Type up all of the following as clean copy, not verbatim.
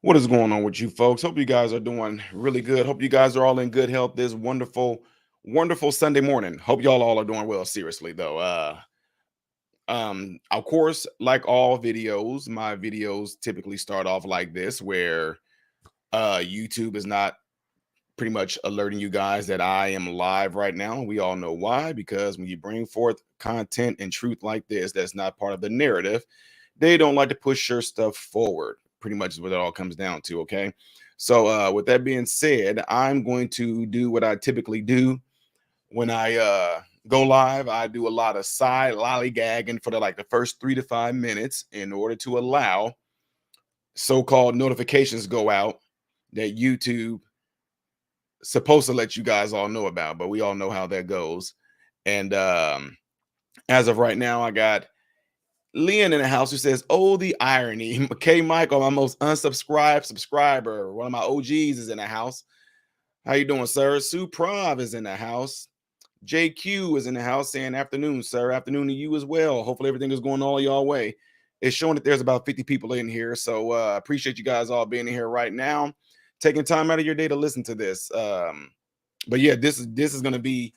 What is going on with you folks? Hope you guys are doing really good. Hope you guys are all in good health this wonderful Sunday morning. Hope y'all all are doing well. Seriously though. Of course, like all videos, my videos typically start off like this, where YouTube is not pretty much alerting you guys that I am live right now. We all know why, because when you bring forth content and truth like this, that's not part of the narrative, they don't like to push your stuff forward. Pretty much is what it all comes down to. Okay. So, with that being said, I'm going to do what I typically do when I go live. I do a lot of side lollygagging for the first 3 to 5 minutes in order to allow so-called notifications go out that YouTube supposed to let you guys all know about, but we all know how that goes. And as of right now, I got Leon in the house who says, "Oh, the irony." McKay Michael, my most unsubscribed subscriber, one of my OGs, is in the house. How you doing, sir? Sue Prov is in the house. JQ is in the house saying, "Afternoon, sir. Afternoon to you as well. Hopefully everything is going all y'all way." It's showing that there's about 50 people in here. So appreciate you guys all being in here right now, taking time out of your day to listen to this. But yeah, this is gonna be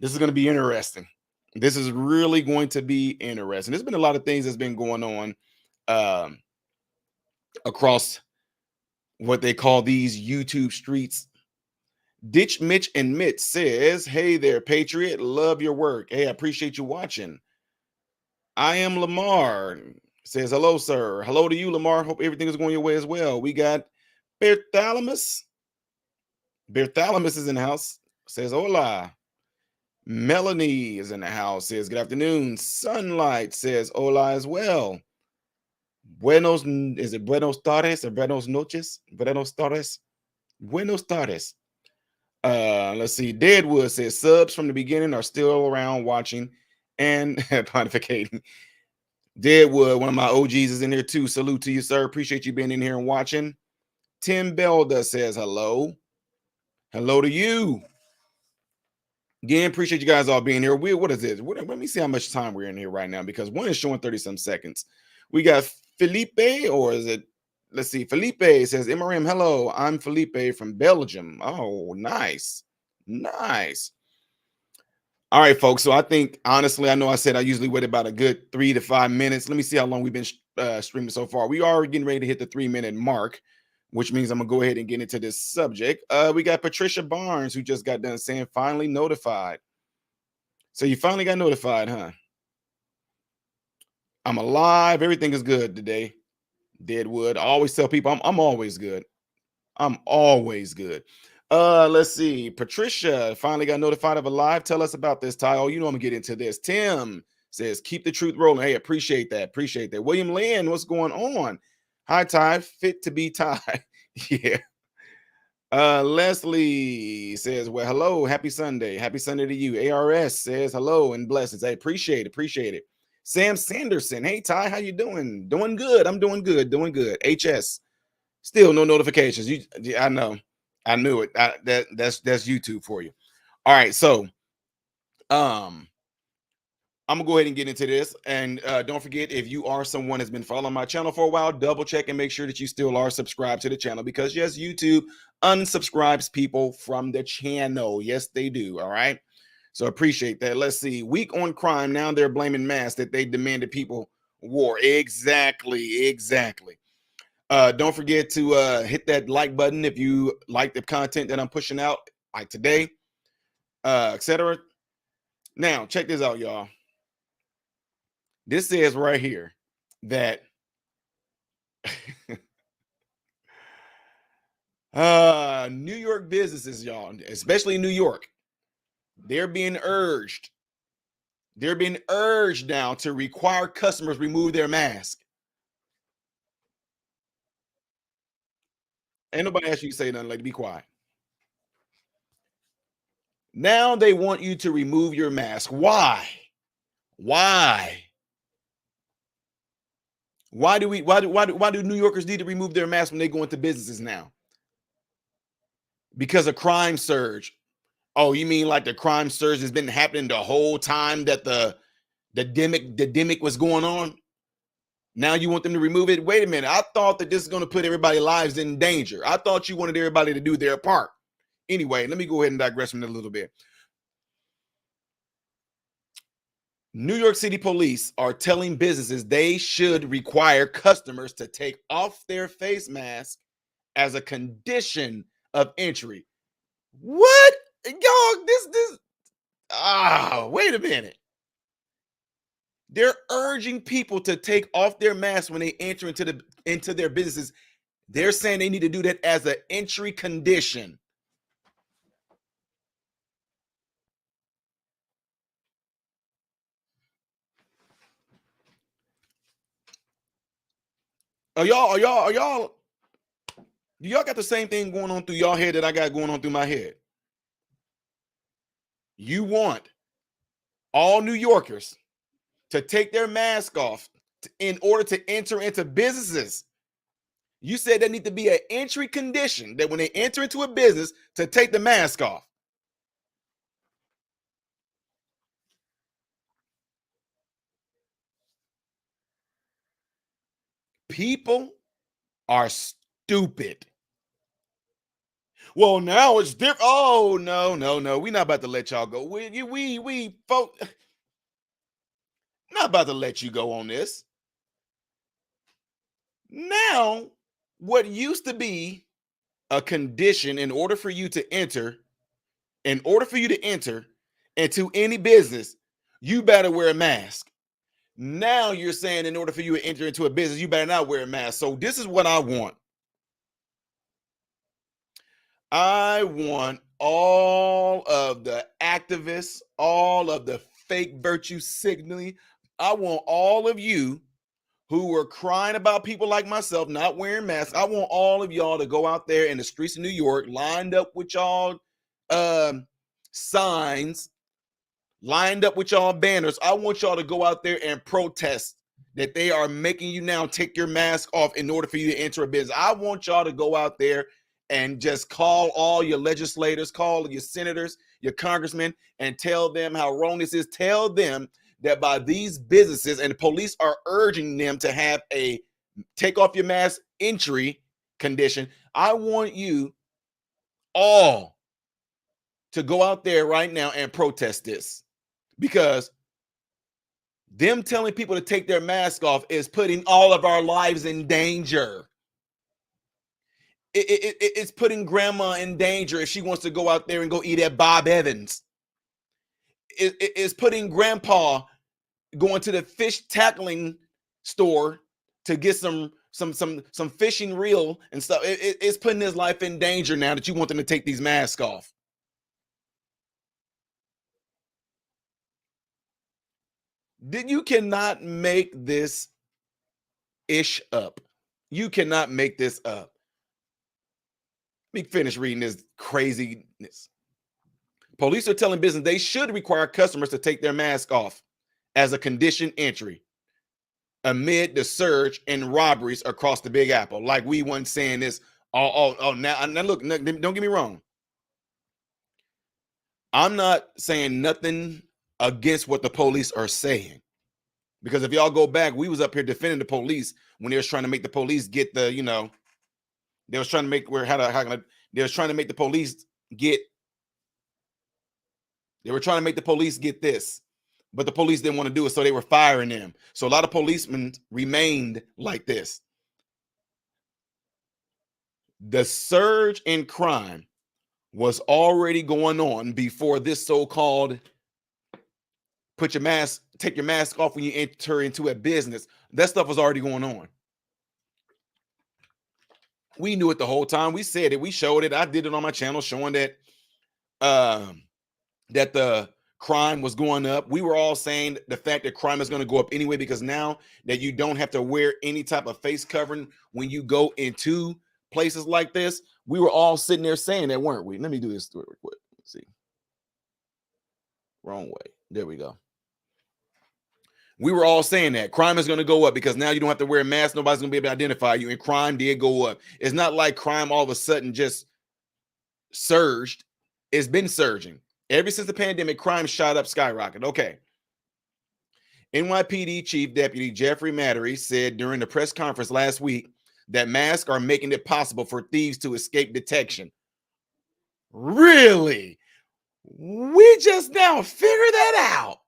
interesting. This is really going to be interesting. There's been a lot of things that's been going on um, across what they call these YouTube streets. Ditch Mitch and Mitch says, "Hey there, Patriot. Love your work. Hey, I appreciate you watching." I am Lamar says, "Hello, sir. Hello to you, Lamar. Hope everything is going your way as well." We got Bartholomew. Bartholomew is in the house. Says, "Hola." Melanie is in the house. Says, "Good afternoon." Sunlight says, "Hola" as well. Is it Buenos tardes or Buenos noches? Buenos tardes. Buenos tardes. Let's see. Deadwood says, "Subs from the beginning are still around watching and pontificating." Deadwood, one of my OGs, is in here too. Salute to you, sir. Appreciate you being in here and watching. Tim Belda says hello. Hello to you. Again, appreciate you guys all being here. What is this? Let me see how much time we're in here right now, because one is showing 30 some seconds. We got Felipe, or is it? Let's see. Felipe says, "MRM, hello. I'm Felipe from Belgium." Oh, nice. Nice. All right, folks. So I think, honestly, I know I said I usually wait about a good 3 to 5 minutes. Let me see how long we've been streaming so far. We are getting ready to hit the 3 minute mark, which means I'm gonna go ahead and get into this subject. We got Patricia Barnes, who just got done saying, "Finally notified." So you finally got notified, huh? I'm alive. Everything is good today. Deadwood. I always tell people I'm always good. I'm always good. Let's see. Patricia finally got notified of a live. Tell us about this, Ty. Oh, you know I'm gonna get into this. Tim says, "Keep the truth rolling." Hey, appreciate that. Appreciate that. William Lynn, what's going on? Hi, Ty. Fit to be Ty. Yeah. Leslie says, "Well, hello, happy Sunday. Happy Sunday to you." ARS says hello and blessings. I appreciate it. Appreciate it. Sam Sanderson. Hey, Ty, how you doing? Doing good. I'm doing good. Doing good. HS. Still no notifications. Yeah, I know. I knew it. That's YouTube for you. All right, so um, I'm gonna go ahead and get into this. And don't forget, if you are someone that's been following my channel for a while, double check and make sure that you still are subscribed to the channel, because yes, YouTube unsubscribes people from the channel. Yes, they do. All right. So appreciate that. Let's see. Week on crime. Now they're blaming masks that they demanded people wore. Exactly. Exactly. Don't forget to hit that like button if you like the content that I'm pushing out, like today, etc. Now, check this out, y'all. This says right here that New York businesses, y'all, especially in New York, they're being urged. They're being urged now to require customers remove their mask. Ain't nobody asked you to say nothing, like, be quiet. Now they want you to remove your mask. Why? Why? Why do New Yorkers need to remove their masks when they go into businesses now? Because of crime surge. Oh, you mean like the crime surge has been happening the whole time that the demic was going on? Now you want them to remove it? Wait a minute. I thought that this is going to put everybody's lives in danger. I thought you wanted everybody to do their part. Anyway, let me go ahead and digress from it a little bit. New York City police are telling businesses they should require customers to take off their face mask as a condition of entry. What? Y'all, wait a minute. They're urging people to take off their masks when they enter into their businesses. They're saying they need to do that as an entry condition. Do y'all got the same thing going on through y'all head that I got going on through my head? You want all New Yorkers to take their mask off in order to enter into businesses. You said there need to be an entry condition that when they enter into a business to take the mask off. People are stupid. Well, now it's different. Oh, no. We're not about to let y'all go. We folks, not about to let you go on this. Now, what used to be a condition in order for you to enter into any business, you better wear a mask. Now you're saying in order for you to enter into a business, you better not wear a mask. So this is what I want. I want all of the activists, all of the fake virtue signaling. I want all of you who were crying about people like myself not wearing masks. I want all of y'all to go out there in the streets of New York, lined up with y'all signs, lined up with y'all banners. I want y'all to go out there and protest that they are making you now take your mask off in order for you to enter a business. I want y'all to go out there and just call all your legislators, call your senators, your congressmen, and tell them how wrong this is. Tell them that by these businesses, and the police are urging them to have a take off your mask entry condition. I want you all to go out there right now and protest this, because them telling people to take their mask off is putting all of our lives in danger. It's putting grandma in danger if she wants to go out there and go eat at Bob Evans. It's putting grandpa going to the fish tackling store to get some fishing reel and stuff. It's putting his life in danger now that you want them to take these masks off. You cannot make this ish up. You cannot make this up. Let me finish reading this craziness. Police are telling business they should require customers to take their mask off as a condition entry amid the surge in robberies across the Big Apple. Like we weren't saying this. Now look, don't get me wrong. I'm not saying nothing against what the police are saying, because if y'all go back, we was up here defending the police when they was trying to make the police get the, they was trying to make they was trying to make the police get, they were trying to make the police get this, but the police didn't want to do it, so they were firing them. So a lot of policemen remained like this. The surge in crime was already going on before this so-called take your mask off when you enter into a business. That stuff was already going on. We knew it the whole time. We said it. We showed it. I did it on my channel showing that that the crime was going up. We were all saying the fact that crime is going to go up anyway, because now that you don't have to wear any type of face covering when you go into places like this, we were all sitting there saying that, weren't we? Let me do this real quick. Let's see. Wrong way. There we go. We were all saying that crime is going to go up because now you don't have to wear a mask. Nobody's going to be able to identify you, and crime did go up. It's not like crime all of a sudden just surged. It's been surging. Ever since the pandemic, crime shot up, skyrocketed. Okay. NYPD Chief Deputy Jeffrey Mattery said during the press conference last week that masks are making it possible for thieves to escape detection. Really? We just now figured that out.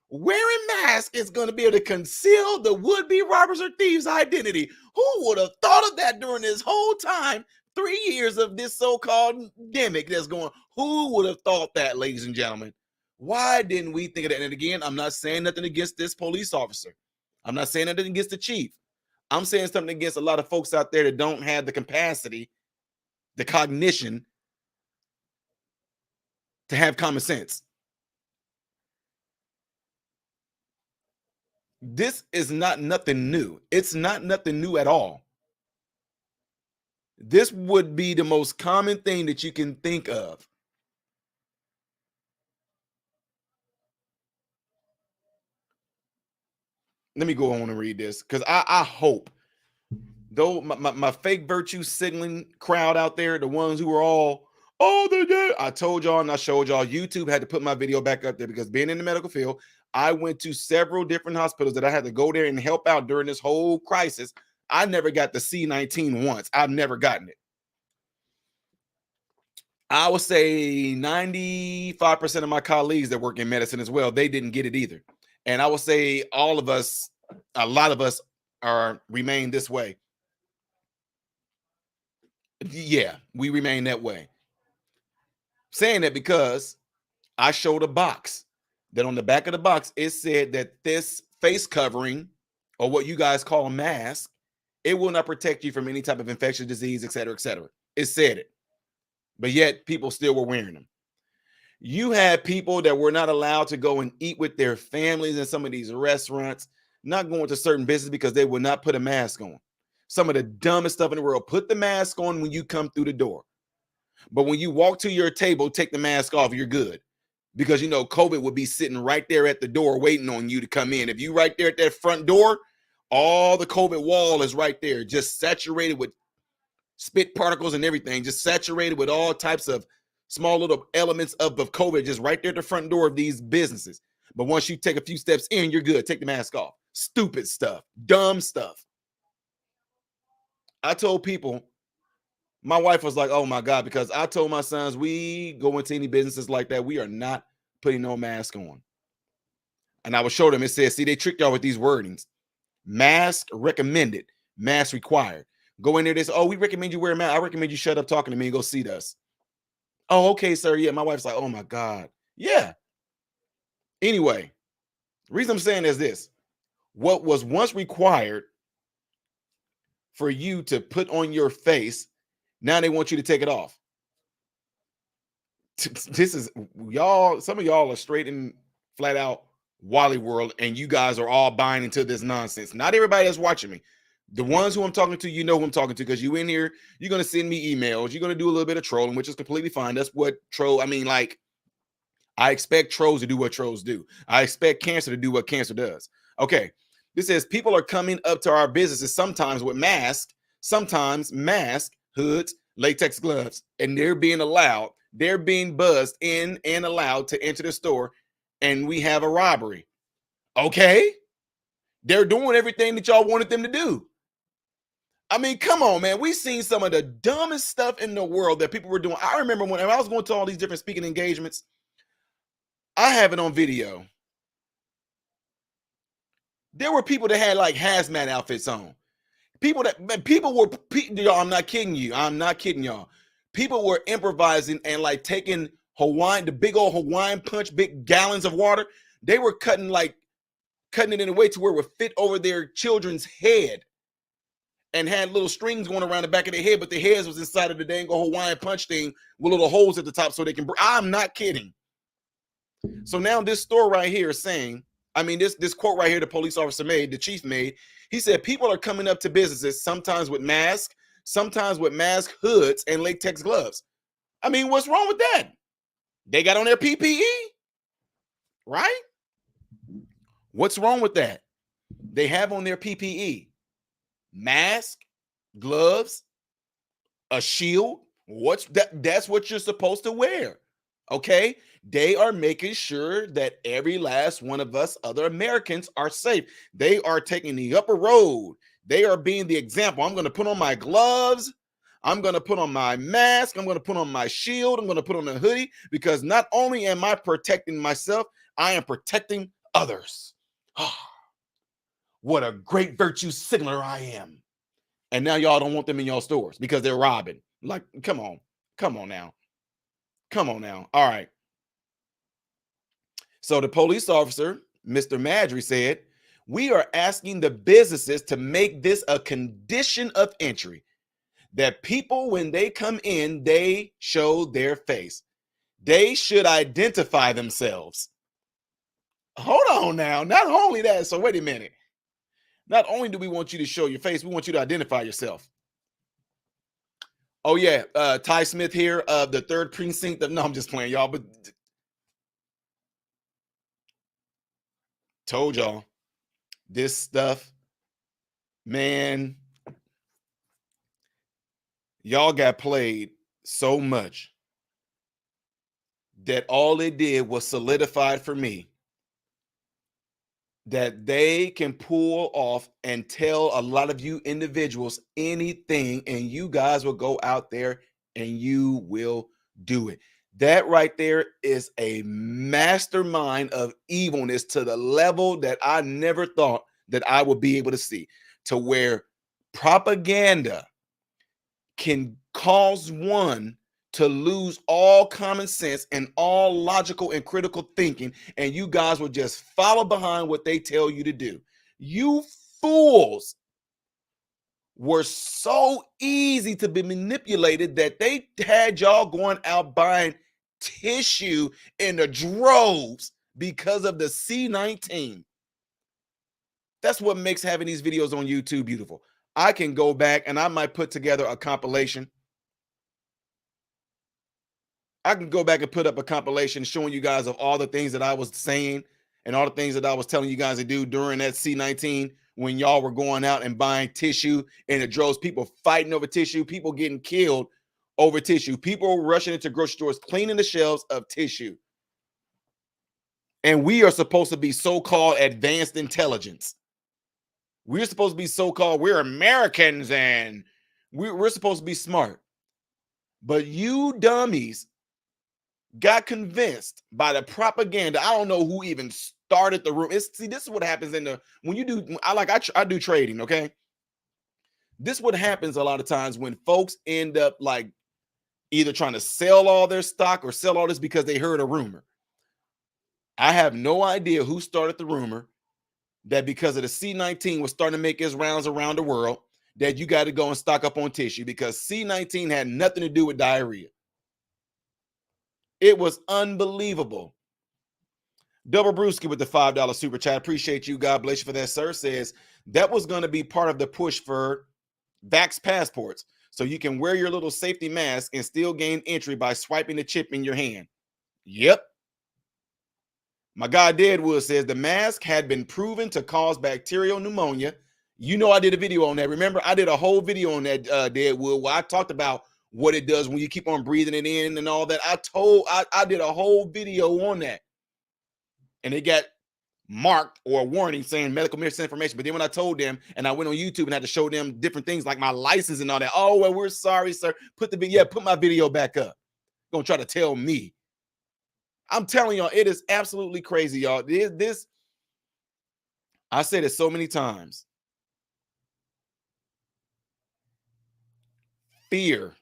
Wearing masks is going to be able to conceal the would-be robbers or thieves' identity. Who would have thought of that during this whole time? 3 years of this so-called pandemic that's going. Who would have thought that, ladies and gentlemen? Why didn't we think of that? And again, I'm not saying nothing against this police officer. I'm not saying nothing against the chief. I'm saying something against a lot of folks out there that don't have the capacity, the cognition to have common sense. This is not nothing new. It's not nothing new at all. This would be the most common thing that you can think of. Let me go on and read this because I hope, though my fake virtue signaling crowd out there, the ones who are all, oh, they're dead. I told y'all and I showed y'all, YouTube had to put my video back up there because being in the medical field, I went to several different hospitals that I had to go there and help out during this whole crisis. I never got the C-19 once. I've never gotten it. I would say 95% of my colleagues that work in medicine as well, they didn't get it either. And I would say all of us, a lot of us remain this way. Yeah, we remain that way. Saying that because I showed a box that on the back of the box, it said that this face covering, or what you guys call a mask, it will not protect you from any type of infectious disease, et cetera, et cetera. It said it. But yet people still were wearing them. You had people that were not allowed to go and eat with their families in some of these restaurants, not going to certain businesses because they would not put a mask on. Some of the dumbest stuff in the world. Put the mask on when you come through the door. But when you walk to your table, take the mask off, you're good. Because you know COVID would be sitting right there at the door waiting on you to come in. If you right there at that front door, all the COVID wall is right there, just saturated with spit particles and everything, just saturated with all types of small little elements of COVID, just right there at the front door of these businesses. But once you take a few steps in, you're good. Take the mask off. Stupid stuff, dumb stuff. I told people, my wife was like, oh my God, because I told my sons, we go into any businesses like that, we are not putting no mask on. And I would show them, it says, see, they tricked y'all with these wordings. Mask recommended, mask required. Go in there, they say, oh, we recommend you wear a mask. I recommend you shut up talking to me and go seat us. Oh, okay, sir. Yeah, my wife's like, oh my God. Yeah. Anyway, the reason I'm saying is this. What was once required for you to put on your face, now they want you to take it off. This is y'all, some of y'all are straight and flat out Wally World, and you guys are all buying into this nonsense. Not everybody that's watching me. The ones who I'm talking to, you know who I'm talking to, because you in here, you're going to send me emails. You're going to do a little bit of trolling, which is completely fine. That's what troll, I mean, like, I expect trolls to do what trolls do. I expect cancer to do what cancer does. Okay. This says people are coming up to our businesses sometimes with masks, sometimes mask, hoods, latex gloves, and they're being allowed, they're being buzzed in and allowed to enter the store, and we have a robbery. Okay. They're doing everything that y'all wanted them to do. I mean, come on, man. We've seen some of the dumbest stuff in the world that people were doing. I remember when I was going to all these different speaking engagements, I have it on video. There were people that had like hazmat outfits on. People were, y'all, I'm not kidding you. I'm not kidding y'all. People were improvising and like taking the big old Hawaiian punch, big gallons of water. They were cutting it in a way to where it would fit over their children's head, and had little strings going around the back of their head, but their heads was inside of the dang Hawaiian punch thing with little holes at the top so they can. I'm not kidding. So now this store right here is saying, I mean, this quote right here, the police officer made, the chief made, he said, people are coming up to businesses, sometimes with masks, sometimes with mask hoods and latex gloves. I mean, what's wrong with that? They got on their PPE, right? What's wrong with that? They have on their PPE, mask, gloves, a shield. That's what you're supposed to wear. Okay. They are making sure that every last one of us other Americans are safe. They are taking the upper road. They are being the example. I'm going to put on my gloves. I'm going to put on my mask. I'm going to put on my shield. I'm going to put on a hoodie because not only am I protecting myself, I am protecting others. What a great virtue signaler I am. And now y'all don't want them in your stores because they're robbing. Like, come on. Come on now. Come on now. All right. So the police officer, Mr. Madry, said, we are asking the businesses to make this a condition of entry that people, when they come in, they show their face. They should identify themselves. Hold on now. Not only that. So wait a minute. Not only do we want you to show your face, we want you to identify yourself. Oh, yeah. Ty Smith here of the 3rd Precinct. No, I'm just playing, y'all. But told y'all this stuff, man. Y'all got played so much that all it did was solidified for me that they can pull off and tell a lot of you individuals anything, and you guys will go out there and you will do it. That right there is a mastermind of evilness to the level that I never thought that I would be able to see, to where propaganda can cause one to lose all common sense and all logical and critical thinking, and you guys will just follow behind what they tell you to do. You fools were so easy to be manipulated that they had y'all going out buying tissue in the droves because of the C-19. That's what makes having these videos on YouTube beautiful. I can go back and I might put together a compilation. I can go back and put up a compilation showing you guys of all the things that I was saying and all the things that I was telling you guys to do during that C-19 when y'all were going out and buying tissue in the droves, people fighting over tissue, people getting killed over tissue, people rushing into grocery stores, cleaning the shelves of tissue. And we are supposed to be so-called advanced intelligence. We're supposed to be so-called, we're Americans and we're supposed to be smart. But you dummies got convinced by the propaganda. I don't know who even started the room. See, this is what happens when you do. I do trading. Okay, this is what happens a lot of times when folks end up like either trying to sell all their stock or sell all this because they heard a rumor. I have no idea who started the rumor that because of the C-19 was starting to make its rounds around the world, that you got to go and stock up on tissue because C-19 had nothing to do with diarrhea. It was unbelievable. Double Brewski with the $5 super chat. Appreciate you. God bless you for that, sir. Says that was going to be part of the push for vax passports. So you can wear your little safety mask and still gain entry by swiping the chip in your hand. Yep. My guy Deadwood says the mask had been proven to cause bacterial pneumonia. You know, I did a video on that. Remember, I did a whole video on that, Deadwood, where I talked about what it does when you keep on breathing it in and all that. I did a whole video on that. And it got marked or a warning saying medical misinformation. But then when I told them and I went on YouTube and had to show them different things like my license and all that. Oh, well, we're sorry, sir. Put my video back up. Gonna try to tell me. I'm telling y'all, it is absolutely crazy, y'all. This I said it so many times. Fear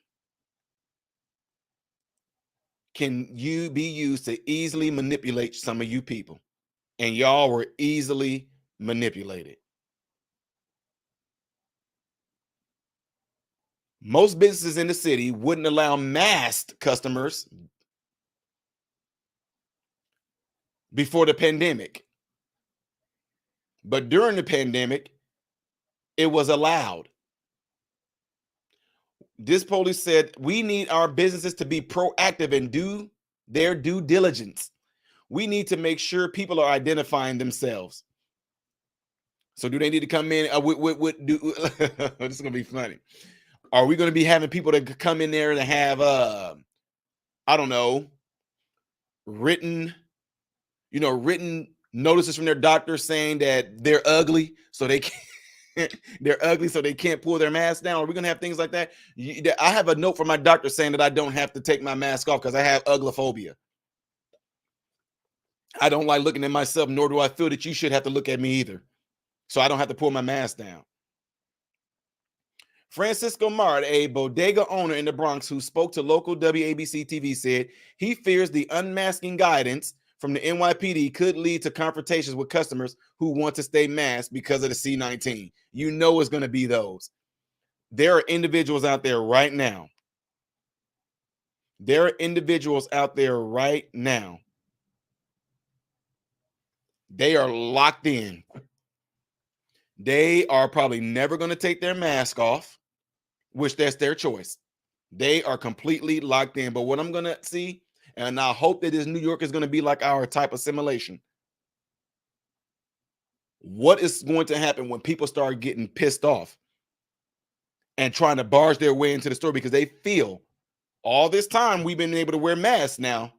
can be used to easily manipulate some of you people. And y'all were easily manipulated. Most businesses in the city wouldn't allow masked customers before the pandemic. But during the pandemic, it was allowed. This police said, we need our businesses to be proactive and do their due diligence. We need to make sure people are identifying themselves. So do they need to come in? This is going to be funny. Are we going to be having people that come in there to have, I don't know, written, written notices from their doctor saying that they're ugly, so they can't, they're ugly, so they can't pull their mask down? Are we gonna have things like that? I have a note from my doctor saying that I don't have to take my mask off because I have uglophobia. I don't like looking at myself, nor do I feel that you should have to look at me either. So I don't have to pull my mask down. Francisco Mart, a bodega owner in the Bronx who spoke to local WABC TV, said he fears the unmasking guidance from the NYPD could lead to confrontations with customers who want to stay masked because of the C-19. You know it's going to be those. There are individuals out there right now. There are individuals out there right now. They are locked in. They are probably never going to take their mask off, which that's their choice. They are completely locked in. But what I'm going to see, and I hope that this New York is going to be like our type of simulation. What is going to happen when people start getting pissed off and trying to barge their way into the store because they feel all this time we've been able to wear masks now.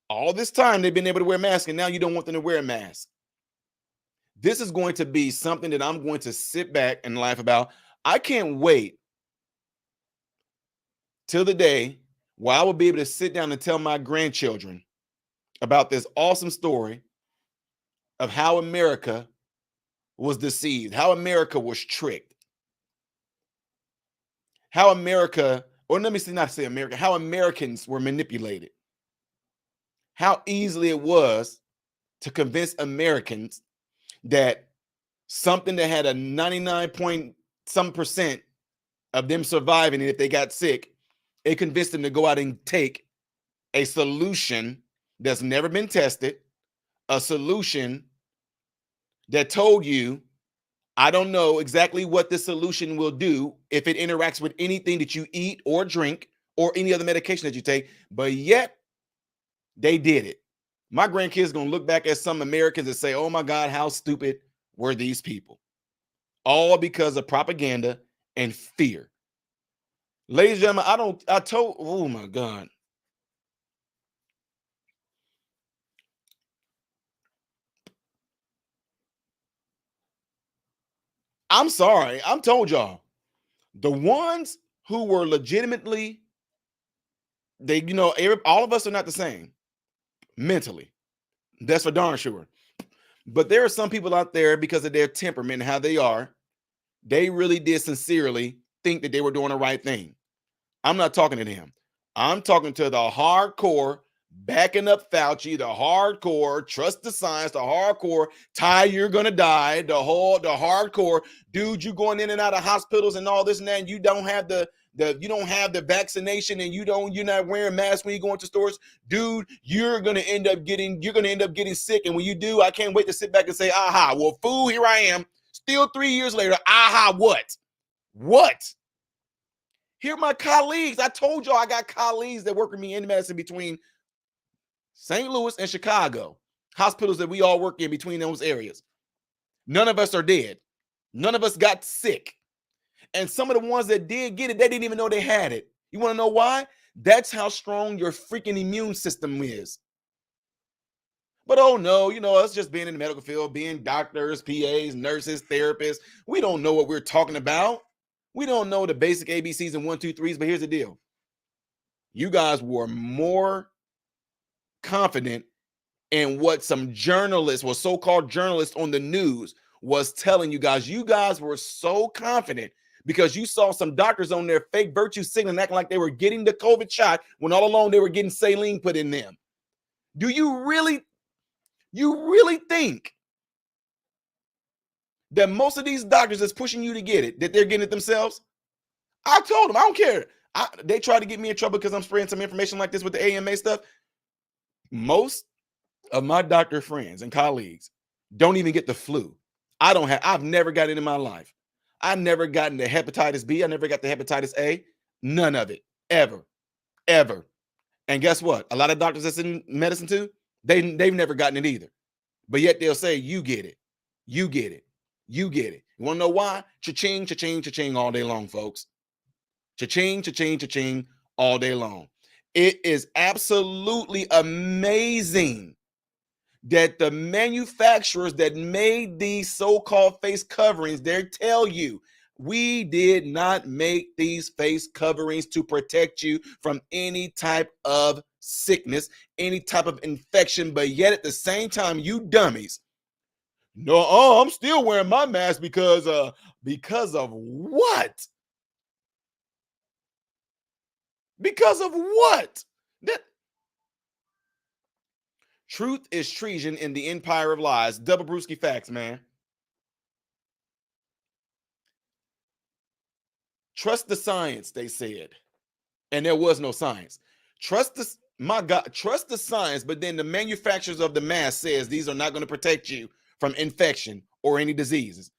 All this time they've been able to wear masks, and now you don't want them to wear a mask. This is going to be something that I'm going to sit back and laugh about. I can't wait till the day where I will be able to sit down and tell my grandchildren about this awesome story of how America was deceived, how America was tricked, how America, or let me not say America, how Americans were manipulated, how easily it was to convince Americans that something that had a 99 point some percent of them surviving, and if they got sick, it convinced them to go out and take a solution that's never been tested, a solution that told you, I don't know exactly what this solution will do if it interacts with anything that you eat or drink or any other medication that you take, but yet they did it. My grandkids are going to look back at some Americans and say, oh my God, how stupid were these people? All because of propaganda and fear. Ladies and gentlemen, oh my God. I'm sorry. I'm told y'all, the ones who were legitimately, all of us are not the same mentally. That's for darn sure. But there are some people out there, because of their temperament and how they are, they really did sincerely think that they were doing the right thing. I'm not talking to them. I'm talking to the hardcore backing up Fauci, the hardcore trust the science, the hardcore Ty, you're gonna die, the hardcore dude, you going in and out of hospitals and all this and that, and you don't have the vaccination, and you're not wearing masks when you go into stores, dude, you're gonna end up getting sick. And when you do, I can't wait to sit back and say, aha, well, fool, here I am, still 3 years later, aha, what? Here are my colleagues. I told y'all I got colleagues that work with me in medicine between St. Louis and Chicago, hospitals that we all work in between those areas. None of us are dead. None of us got sick. And some of the ones that did get it, they didn't even know they had it. You want to know why? That's how strong your freaking immune system is. But oh no, us just being in the medical field, being doctors, PAs, nurses, therapists, we don't know what we're talking about. We don't know the basic ABCs and 1, 2, 3s, but here's the deal. You guys were more confident in what some journalists, or so-called journalists on the news, was telling you guys. You guys were so confident because you saw some doctors on their fake virtue signaling, acting like they were getting the COVID shot when all along they were getting saline put in them. Do you really think that most of these doctors that's pushing you to get it, that they're getting it themselves? I told them, I don't care. They tried to get me in trouble because I'm spreading some information like this with the AMA stuff. Most of my doctor friends and colleagues don't even get the flu. I've never got it in my life. I never gotten the hepatitis B. I never got the hepatitis A. None of it. Ever. And guess what? A lot of doctors that's in medicine too, they've never gotten it either. But yet they'll say, you get it. You get it. You get it. You want to know why? Cha-ching, cha-ching, cha-ching all day long, folks. Cha-ching, cha-ching, cha-ching all day long. It is absolutely amazing that the manufacturers that made these so-called face coverings, they tell you, we did not make these face coverings to protect you from any type of sickness, any type of infection, but yet at the same time, you dummies, no, I'm still wearing my mask because of what? Because of what? That truth is treason in the empire of lies. Double brewski facts, man. Trust the science, they said. And there was no science. Trust the my God, trust the science, but then the manufacturers of the mask says these are not going to protect you from infection or any diseases.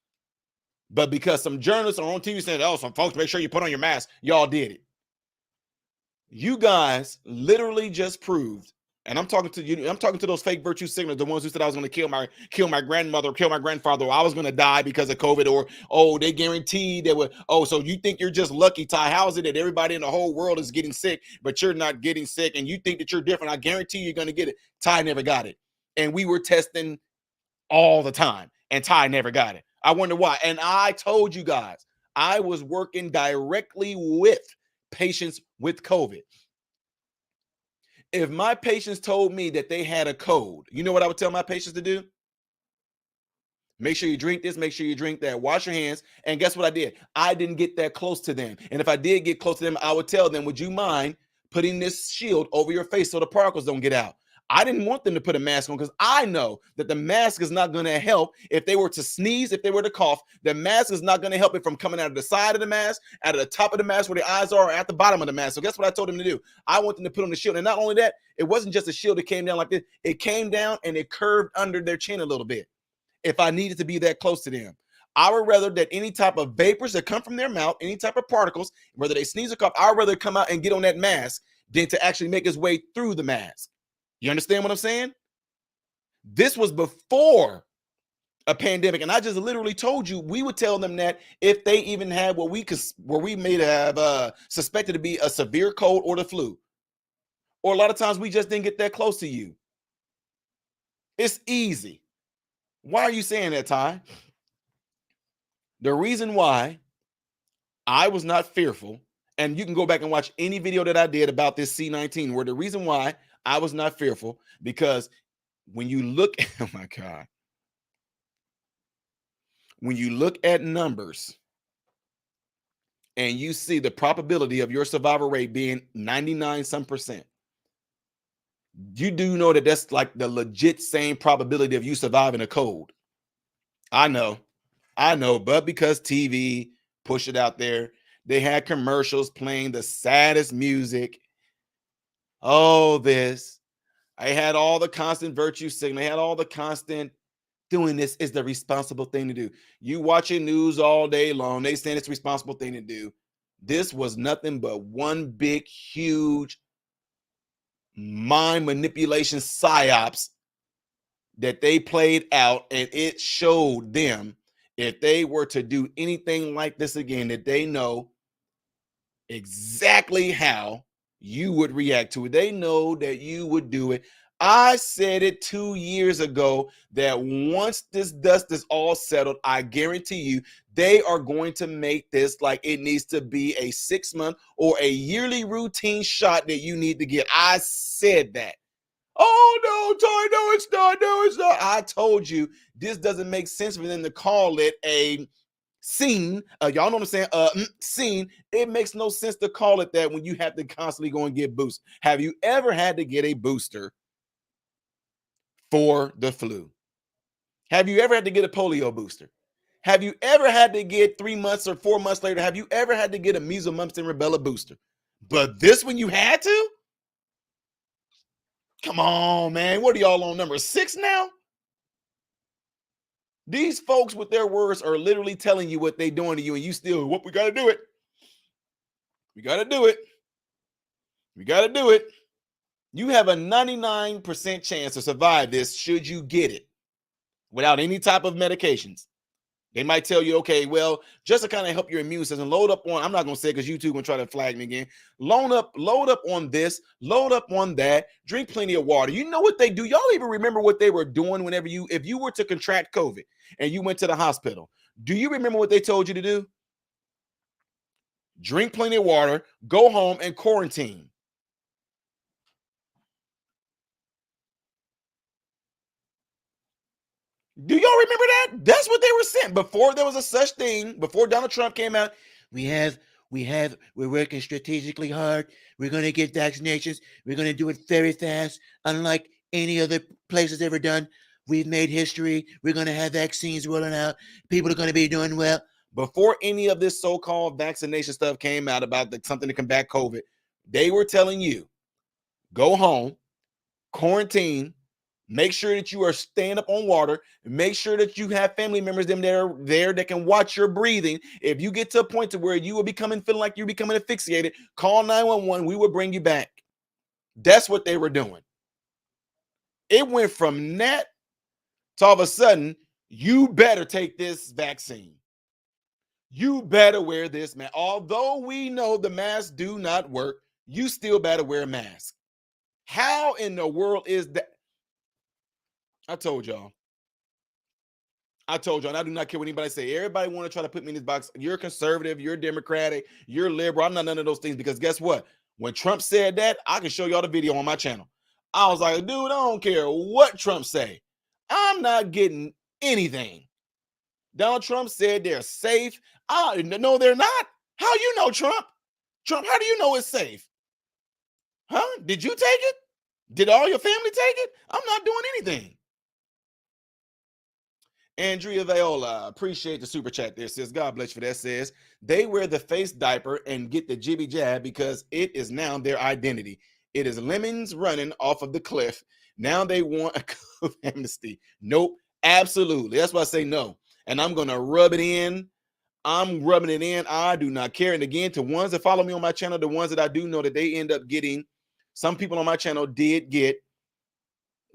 But because some journalists are on TV saying, oh, some folks, make sure you put on your mask, y'all did it. You guys literally just proved, and I'm talking to you, I'm talking to those fake virtue signalers, the ones who said I was going to kill my grandmother, kill my grandfather, or I was going to die because of COVID, or oh, they guaranteed that would, oh, so you think you're just lucky, Ty? How is it that everybody in the whole world is getting sick, but you're not getting sick, and you think that you're different? I guarantee you're going to get it. Ty never got it. And we were testing all the time, and Ty never got it. I wonder why. And I told you guys, I was working directly with patients with COVID. If my patients told me that they had a cold, you know what I would tell my patients to do? Make sure you drink this, make sure you drink that, wash your hands. And guess what I did? I didn't get that close to them. And if I did get close to them, I would tell them, would you mind putting this shield over your face so the particles don't get out? I didn't want them to put a mask on because I know that the mask is not going to help if they were to sneeze, if they were to cough. The mask is not going to help it from coming out of the side of the mask, out of the top of the mask where the eyes are, or at the bottom of the mask. So guess what I told them to do? I want them to put on the shield. And not only that, it wasn't just a shield that came down like this. It came down and it curved under their chin a little bit if I needed to be that close to them. I would rather that any type of vapors that come from their mouth, any type of particles, whether they sneeze or cough, I'd rather come out and get on that mask than to actually make its way through the mask. You understand what I'm saying? This was before a pandemic, and I just literally told you we would tell them that if they even had what we may have suspected to be a severe cold or the flu, or a lot of times we just didn't get that close to you. It's easy. Why are you saying that, Ty? The reason why I was not fearful, and you can go back and watch any video that I did about this C19, where the reason why I was not fearful, because when you look, oh my God, when you look at numbers and you see the probability of your survival rate being 99 some percent, you do know that that's like the legit same probability of you surviving a cold. I know, but because TV pushed it out there, they had commercials playing the saddest music. Oh, this. I had all the constant virtue signal. I had all the constant doing this is the responsible thing to do. You watching news all day long. They saying it's a responsible thing to do. This was nothing but one big, huge mind manipulation psyops that they played out, and it showed them if they were to do anything like this again, that they know exactly how you would react to it. They know that you would do it. I said it 2 years ago that once this dust is all settled, I guarantee you they are going to make this like it needs to be a 6-month or a yearly routine shot that you need to get. I said that. Oh, no, Ty, no, it's not. No, it's not. I told you this doesn't make sense for them to call it a scene. Y'all know what I'm saying? Scene. It makes no sense to call it that when you have to constantly go and get boosters. Have you ever had to get a booster for the flu? Have you ever had to get a polio booster? Have you ever had to get 3 months or 4 months later? Have you ever had to get a measles, mumps, and rubella booster? But this one you had to? Come on, man. What are y'all on number 6 now? These folks with their words are literally telling you what they're doing to you, and you still, what, we got to do it. We got to do it. We got to do it. You have a 99% chance to survive this should you get it without any type of medications. They might tell you, okay, well, just to kind of help your immune system, load up on, I'm not gonna say because YouTube gonna try to flag me again. Load up on this, load up on that, drink plenty of water. You know what they do? Y'all even remember what they were doing whenever if you were to contract COVID and you went to the hospital? Do you remember what they told you to do? Drink plenty of water, go home and quarantine. Do y'all remember that? That's what they were saying before there was a such thing. Before Donald Trump came out, we're working strategically hard. We're going to get vaccinations. We're going to do it very fast, unlike any other place has ever done. We've made history. We're going to have vaccines rolling out. People are going to be doing well. Before any of this so-called vaccination stuff came out about something to combat COVID, they were telling you, go home, quarantine, make sure that you are staying up on water. Make sure that you have family members them that are there that can watch your breathing. If you get to a point to where you will feeling like you're becoming asphyxiated, call 911. We will bring you back. That's what they were doing. It went from that to all of a sudden, you better take this vaccine. You better wear this mask. Although we know the masks do not work, you still better wear a mask. How in the world is that? I told y'all, and I do not care what anybody say. Everybody want to try to put me in this box. You're conservative, you're Democratic, you're liberal. I'm not none of those things because guess what? When Trump said that, I can show y'all the video on my channel. I was like, dude, I don't care what Trump say. I'm not getting anything. Donald Trump said they're safe. No, they're not. How you know, Trump? Trump, how do you know it's safe? Huh? Did you take it? Did all your family take it? I'm not doing anything. Andrea Viola, appreciate the super chat there, says, God bless you for that, says, they wear the face diaper and get the jibby jab because it is now their identity. It is lemons running off of the cliff. Now they want a amnesty. Nope, absolutely. That's why I say no. And I'm going to rub it in. I'm rubbing it in. I do not care. And again, to ones that follow me on my channel, the ones that I do know that they end up getting, some people on my channel did get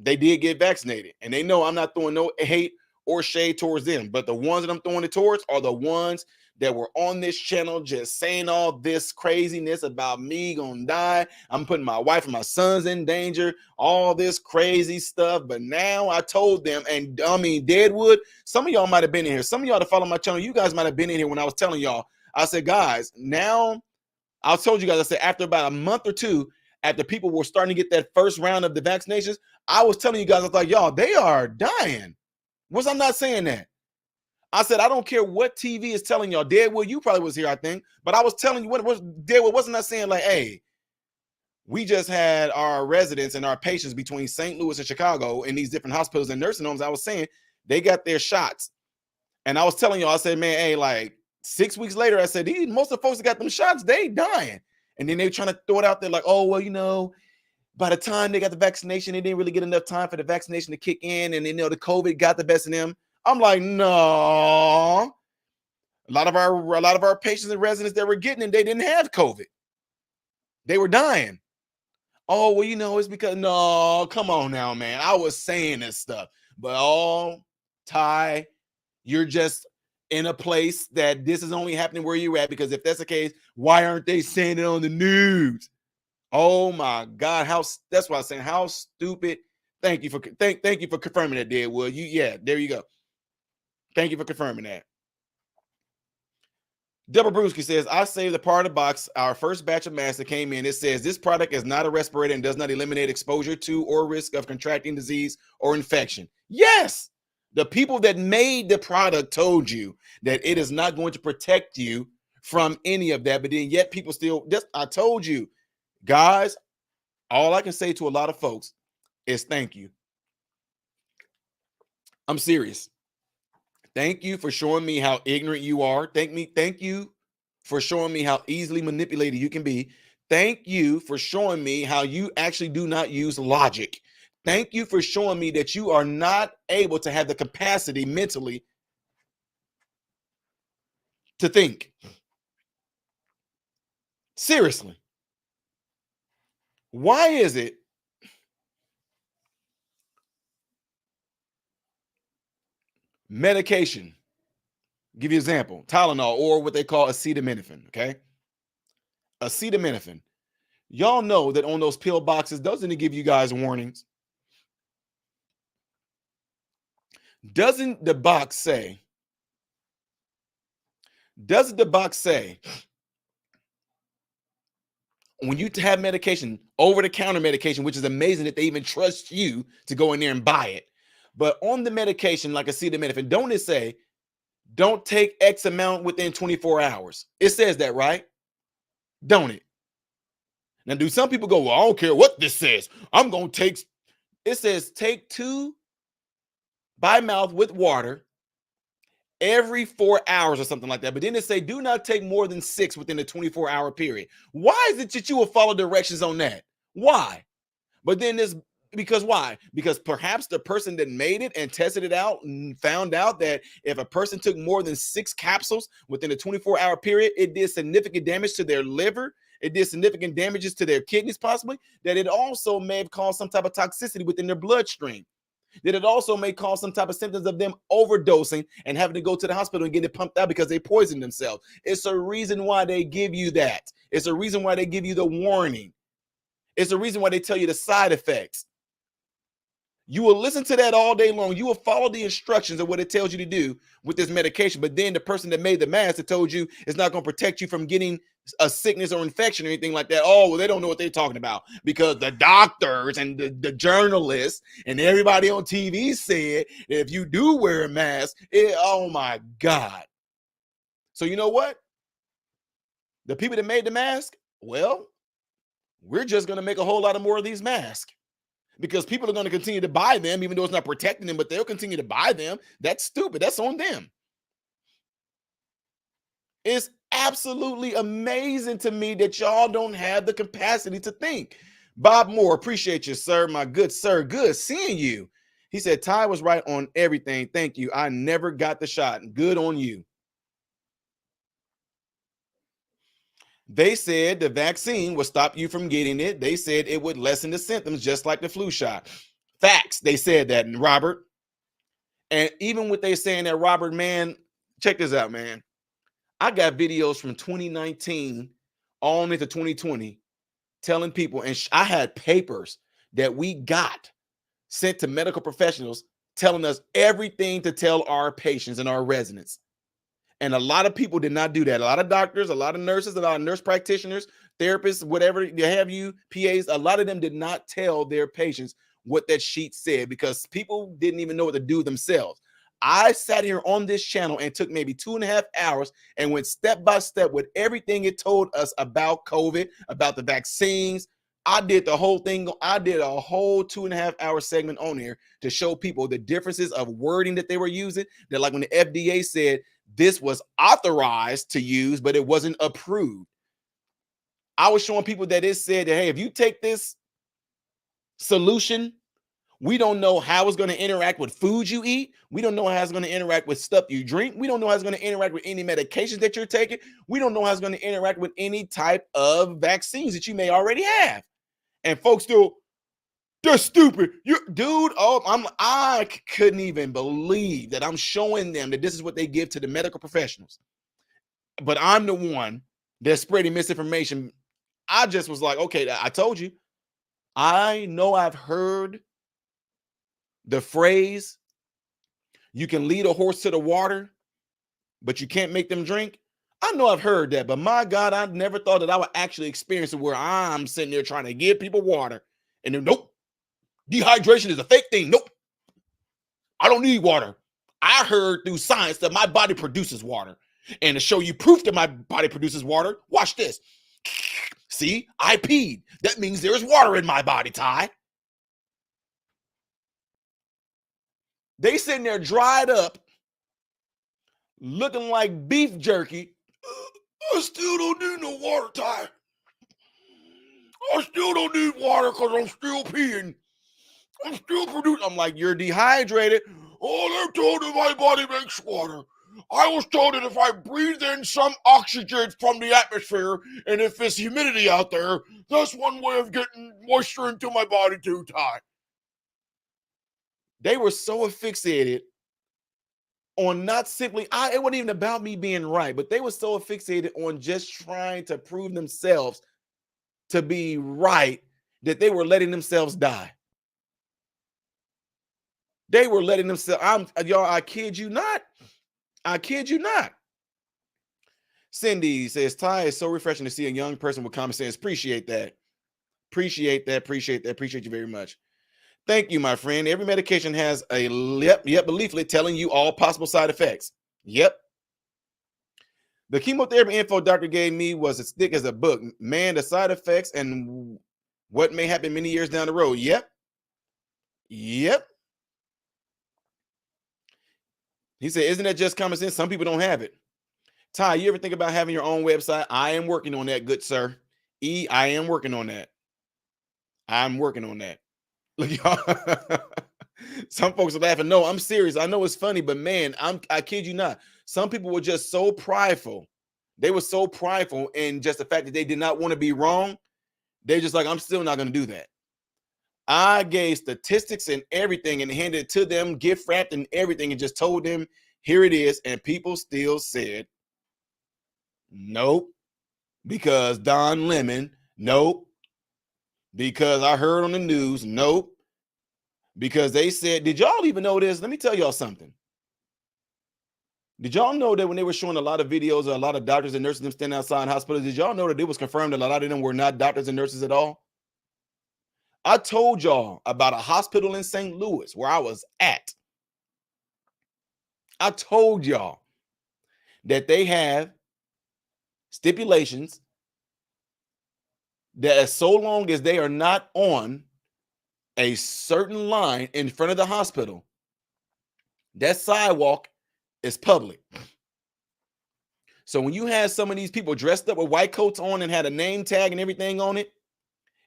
vaccinated. And they know I'm not throwing no hate or shade towards them. But the ones that I'm throwing it towards are the ones that were on this channel just saying all this craziness about me gonna die. I'm putting my wife and my sons in danger, all this crazy stuff. But now I told them, and I mean, Deadwood, some of y'all might have been in here. Some of y'all that follow my channel, you guys might have been in here when I was telling y'all. I said, guys, now I told you guys, I said, after about a month or two, after people were starting to get that first round of the vaccinations, I was telling you guys, I was like, y'all, they are dying. Was I not saying that? I said, I don't care what TV is telling y'all. Deadwood, you probably was here, I think. But I was telling you, what was Deadwood, wasn't I saying like, hey, we just had our residents and our patients between St. Louis and Chicago in these different hospitals and nursing homes. I was saying they got their shots. And I was telling y'all, I said, man, hey, like 6 weeks later, I said, most of the folks that got them shots, they dying. And then they trying to throw it out there like, oh, well, you know, by the time they got the vaccination, they didn't really get enough time for the vaccination to kick in. And then, you know, the COVID got the best of them. I'm like, no. A lot of our patients and residents that were getting it, they didn't have COVID. They were dying. Oh, well, you know, it's because, no, come on now, man. I was saying this stuff. But, Ty, you're just in a place that this is only happening where you're at, because if that's the case, why aren't they saying it on the news? Oh my God, that's why I'm saying how stupid. Thank you for confirming that, Deadwood. There you go. Thank you for confirming that. Deborah Brewski says, I saved the part of the box. Our first batch of masks that came in, it says this product is not a respirator and does not eliminate exposure to or risk of contracting disease or infection. Yes, the people that made the product told you that it is not going to protect you from any of that, but then yet people still, I told you, guys, all I can say to a lot of folks is thank you. I'm serious. Thank you for showing me how ignorant you are. Thank you for showing me how easily manipulated you can be. Thank you for showing me how you actually do not use logic. Thank you for showing me that you are not able to have the capacity mentally to think. Seriously. Why is it medication Give you an example, Tylenol or what they call acetaminophen, okay? Acetaminophen. Y'all know that on those pill boxes, doesn't it give you guys warnings? Doesn't the box say, doesn't the box say when you have medication, over the counter medication, which is amazing that they even trust you to go in there and buy it. But on the medication, like acetaminophen, don't it say, don't take X amount within 24 hours? It says that, right? Don't it? Now, do some people go, well, I don't care what this says. I'm going to take, it says take 2 by mouth with water every 4 hours or something like that. But then it say do not take more than 6 within a 24-hour period. Why is it that you will follow directions on that? Why? But then this, because why? Because perhaps the person that made it and tested it out and found out that if a person took more than 6 capsules within a 24-hour period, it did significant damage to their liver. It did significant damages to their kidneys, possibly, that it also may have caused some type of toxicity within their bloodstream. That it also may cause some type of symptoms of them overdosing and having to go to the hospital and get it pumped out because they poisoned themselves. It's a reason why they give you that. It's a reason why they give you the warning. It's the reason why they tell you the side effects. You will listen to that all day long. You will follow the instructions of what it tells you to do with this medication. But then the person that made the mask that told you it's not going to protect you from getting a sickness or infection or anything like that. Oh, well, they don't know what they're talking about because the doctors and the journalists and everybody on TV said that if you do wear a mask, oh my God. So you know what? The people that made the mask, well, we're just going to make a whole lot of more of these masks. Because people are going to continue to buy them, even though it's not protecting them, but they'll continue to buy them. That's stupid. That's on them. It's absolutely amazing to me that y'all don't have the capacity to think. Bob Moore, appreciate you, sir. My good sir. Good seeing you. He said, Ty was right on everything. Thank you. I never got the shot. Good on you. They said the vaccine would stop you from getting it. They said it would lessen the symptoms just like the flu shot. Facts. They said that, Robert. And even with they saying that, Robert, man, check this out, man. I got videos from 2019 on into 2020 telling people, and I had papers that we got sent to medical professionals telling us everything to tell our patients and our residents. And a lot of people did not do that. A lot of doctors, a lot of nurses, a lot of nurse practitioners, therapists, whatever you have, you PAs, a lot of them did not tell their patients what that sheet said because people didn't even know what to do themselves. I sat here on this channel and took maybe 2.5 hours and went step by step with everything it told us about COVID, about the vaccines. I did the whole thing. I did a whole 2.5 hour segment on here to show people the differences of wording that they were using. That, like when the FDA said this was authorized to use, but it wasn't approved. I was showing people that it said that, hey, if you take this solution, we don't know how it's going to interact with food you eat. We don't know how it's going to interact with stuff you drink. We don't know how it's going to interact with any medications that you're taking. We don't know how it's going to interact with any type of vaccines that you may already have. And folks still, they're stupid. You, dude, I couldn't even believe that I'm showing them that this is what they give to the medical professionals. But I'm the one that's spreading misinformation. I just was like, okay, I told you. I know I've heard the phrase, you can lead a horse to the water, but you can't make them drink. I know I've heard that, but my God, I never thought that I would actually experience it where I'm sitting there trying to give people water. And then, nope, dehydration is a fake thing. Nope, I don't need water. I heard through science that my body produces water. And to show you proof that my body produces water, watch this. See, I peed. That means there is water in my body, Ty. They sitting there dried up, looking like beef jerky. I still don't need no water, Ty. I still don't need water because I'm still peeing. I'm still producing. I'm like, you're dehydrated. Oh, they're told that my body makes water. I was told that if I breathe in some oxygen from the atmosphere and if there's humidity out there, that's one way of getting moisture into my body too, Ty. They were so asphyxiated on not simply, it wasn't even about me being right, but they were so fixated on just trying to prove themselves to be right that they were letting themselves die. They were letting themselves, y'all, I kid you not. I kid you not. Cindy says, Ty, is so refreshing to see a young person with common sense. Appreciate that. Appreciate that. Appreciate that. Appreciate you very much. Thank you, my friend. Every medication has a a leaflet telling you all possible side effects. Yep. The chemotherapy info doctor gave me was as thick as a book. Man, the side effects and what may happen many years down the road. Yep. Yep. He said, isn't that just common sense? Some people don't have it. Ty, you ever think about having your own website? I am working on that, good sir. I am working on that. I'm working on that. Look, y'all. Some folks are laughing. No, I'm serious. I know it's funny, but man, I kid you not. Some people were just so prideful. They were so prideful in just the fact that they did not want to be wrong. They're just like, I'm still not going to do that. I gave statistics and everything and handed it to them, gift wrapped and everything, and just told them, here it is. And people still said, nope, because Don Lemon, nope, because I heard on the news, nope, because they said, did y'all even know this? Let me tell y'all something. Did y'all know that when they were showing a lot of videos of a lot of doctors and nurses them standing outside hospitals, did y'all know that it was confirmed that a lot of them were not doctors and nurses at all? I told y'all about a hospital in St. Louis where I was at. I told y'all that they have stipulations that as so long as they are not on a certain line in front of the hospital, that sidewalk is public. So when you had some of these people dressed up with white coats on and had a name tag and everything on it,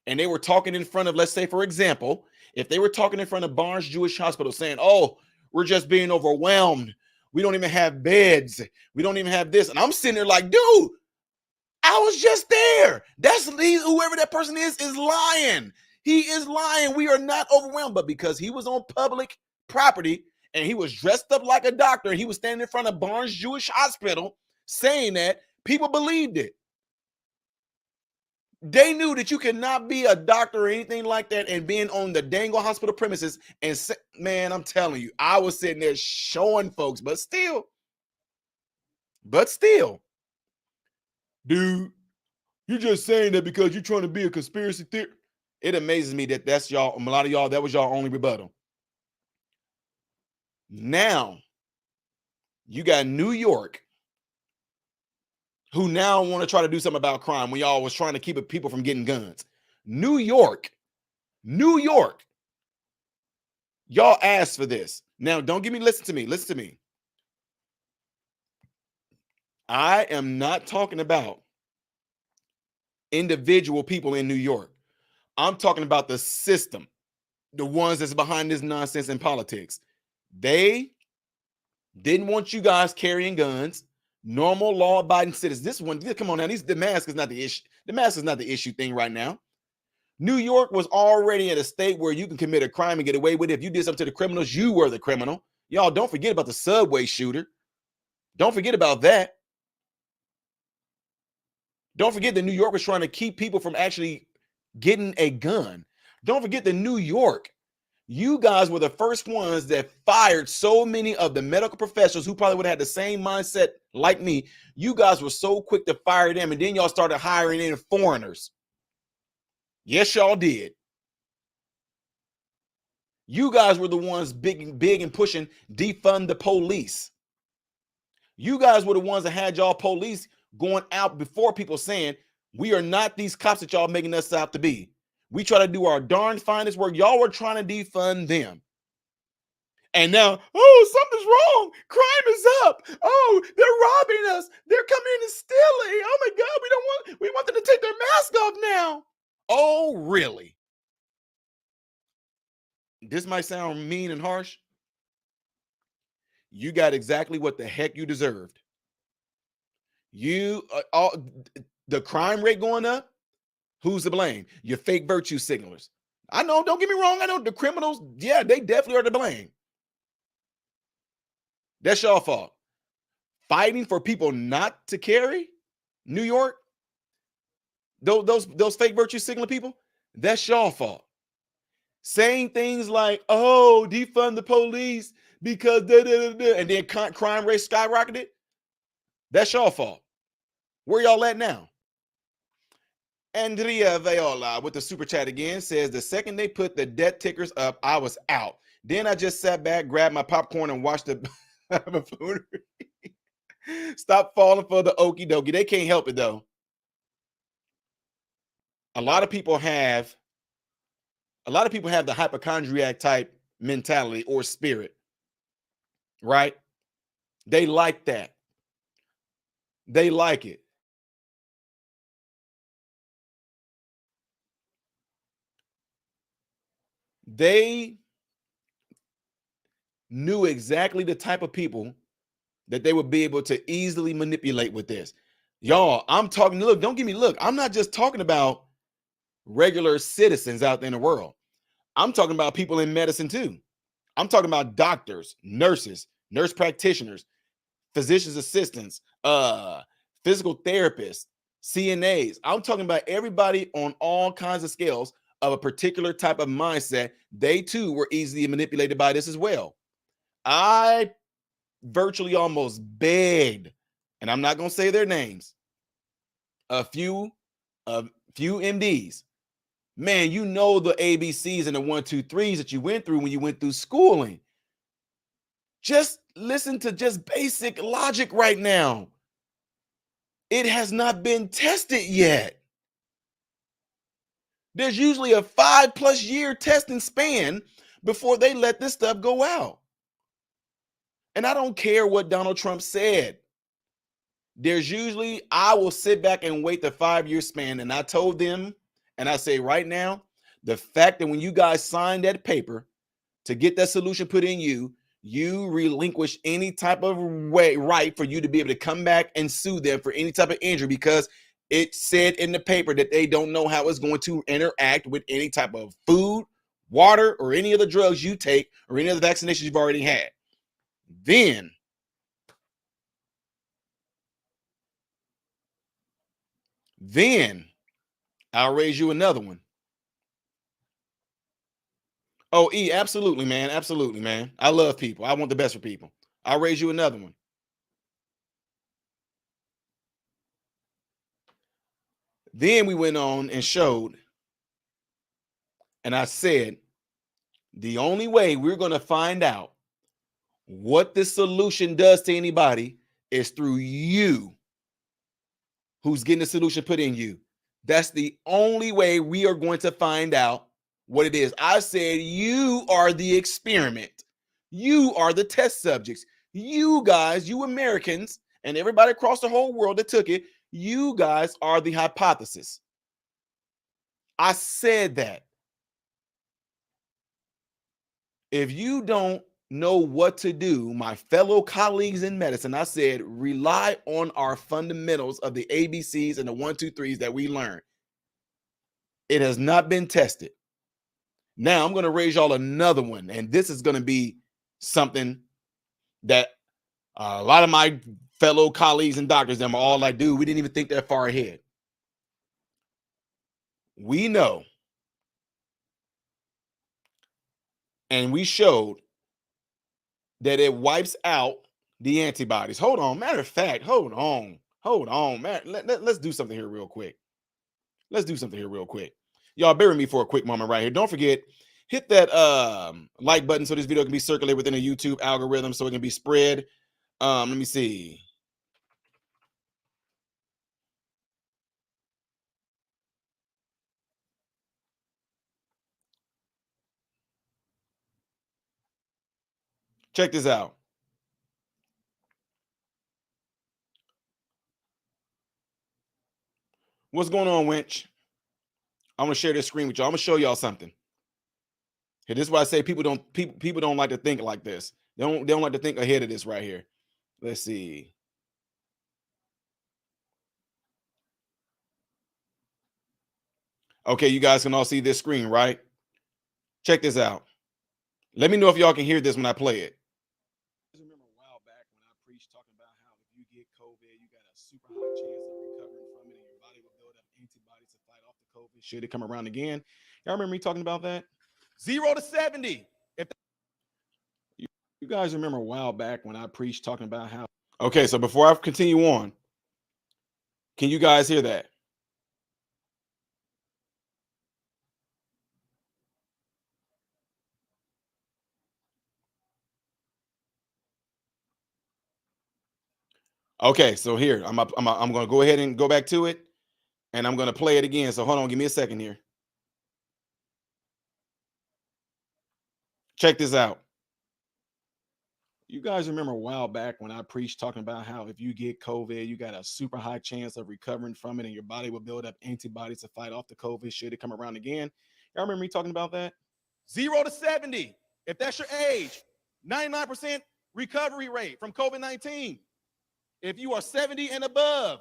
and they were talking in front of, let's say, for example, if they were talking in front of Barnes Jewish Hospital saying, oh, we're just being overwhelmed. We don't even have beds. We don't even have this. And I'm sitting there like, dude, I was just there. That's whoever that person is lying. He is lying. We are not overwhelmed. But because he was on public property and he was dressed up like a doctor and he was standing in front of Barnes Jewish Hospital saying that, people believed it. They knew that you cannot be a doctor or anything like that and being on the Dangle hospital premises. And man, I'm telling you, I was sitting there showing folks, but still, dude, you're just saying that because you're trying to be a conspiracy theory. It amazes me that that's y'all, a lot of y'all, that was y'all only rebuttal. Now, you got New York, who now want to try to do something about crime when y'all was trying to keep people from getting guns. New York, y'all asked for this. Now, don't give me, listen to me. I am not talking about individual people in New York. I'm talking about the system, the ones that's behind this nonsense in politics. They didn't want you guys carrying guns. Normal law-abiding citizens. This one, come on now. The mask is not the issue. The mask is not the issue thing right now. New York was already in a state where you can commit a crime and get away with it. If you did something to the criminals, you were the criminal. Y'all, don't forget about the subway shooter. Don't forget about that. Don't forget that New York was trying to keep people from actually getting a gun. Don't forget that New York, you guys were the first ones that fired so many of the medical professionals who probably would have had the same mindset like me. You guys were so quick to fire them, and then y'all started hiring in foreigners. Yes, y'all did. You guys were the ones big and pushing defund the police. You guys were the ones that had y'all police going out before people saying, we are not these cops that y'all making us out to be. We try to do our darn finest work. Y'all were trying to defund them. And now, oh, something's wrong. Crime is up. Oh, they're robbing us. They're coming in and stealing. Oh my God, we want them to take their mask off now. Oh, really? This might sound mean and harsh. You got exactly what the heck you deserved. The crime rate going up. Who's to blame? Your fake virtue signalers. I know, don't get me wrong. I know the criminals, yeah, they definitely are to blame. That's y'all fault. Fighting for people not to carry, New York, those fake virtue signaling people, that's y'all fault. Saying things like, "Oh, defund the police because da, da, da, da," and then crime rate skyrocketed, that's y'all fault. Where y'all at now? Andrea Viola with the super chat again says, the second they put the debt tickers up, I was out. Then I just sat back, grabbed my popcorn, and watched the buffoonery. Stop falling for the okie dokie. They can't help it though. A lot of people have the hypochondriac type mentality or spirit, right? They like that. They like it. They knew exactly the type of people that they would be able to easily manipulate with this. Y'all, I'm talking, look, don't give me, look, I'm not just talking about regular citizens out there in the world. I'm talking about people in medicine too. I'm talking about doctors, nurses, nurse practitioners, physician's assistants, physical therapists, CNAs. I'm talking about everybody on all kinds of scales of a particular type of mindset. They too were easily manipulated by this as well. I virtually almost begged, and I'm not going to say their names, a few MDs. Man, you know the ABCs and the 1, 2, 3s that you went through when you went through schooling. Just listen to just basic logic right now. It has not been tested yet. There's usually a 5+ year testing span before they let this stuff go out. And I don't care what Donald Trump said. There's usually, I will sit back and wait the 5-year span. And I told them, and I say right now, the fact that when you guys signed that paper to get that solution put in you relinquish any type of right for you to be able to come back and sue them for any type of injury, because it said in the paper that they don't know how it's going to interact with any type of food, water, or any of the drugs you take or any of the vaccinations you've already had. Then I'll raise you another one. Oh, absolutely, man. Absolutely, man. I love people. I want the best for people. I'll raise you another one. Then we went on and showed, and I said, the only way we're going to find out what this solution does to anybody is through you who's getting the solution put in you. That's the only way we are going to find out what it is. I said, you are the experiment. You are the test subjects. You guys, you Americans, and everybody across the whole world that took it, you guys are the hypothesis. I said that. If you don't know what to do, my fellow colleagues in medicine, I said, rely on our fundamentals of the ABCs and the 1, 2, 3s that we learned. It has not been tested. Now I'm going to raise y'all another one, and this is going to be something that a lot of my fellow colleagues and doctors, them are all like, dude, we didn't even think that far ahead. We know, and we showed that it wipes out the antibodies. Hold on. Matter of fact, hold on, man. Let's do something here real quick. Y'all bear with me for a quick moment right here. Don't forget, hit that like button so this video can be circulated within a YouTube algorithm so it can be spread. Let me see. Check this out. What's going on, Winch? I'm gonna share this screen with y'all. I'm gonna show y'all something. Here, this is why I say people don't like to think like this. They don't like to think ahead of this right here. Let's see. Okay, you guys can all see this screen, right? Check this out. Let me know if y'all can hear this when I play it. Remember a while back Should it come around again? Y'all remember me talking about that? 0 to 70. If you guys remember a while back when I preached talking about how. Okay, so before I continue on, can you guys hear that? Okay, so here I'm going to go ahead and go back to it, and I'm going to play it again. So hold on, give me a second here. Check this out. You guys remember a while back when I preached talking about how if you get COVID, you got a super high chance of recovering from it, and your body will build up antibodies to fight off the COVID should it come around again. Y'all remember me talking about that? 0 to 70. If that's your age, 99% recovery rate from COVID-19. If you are 70 and above,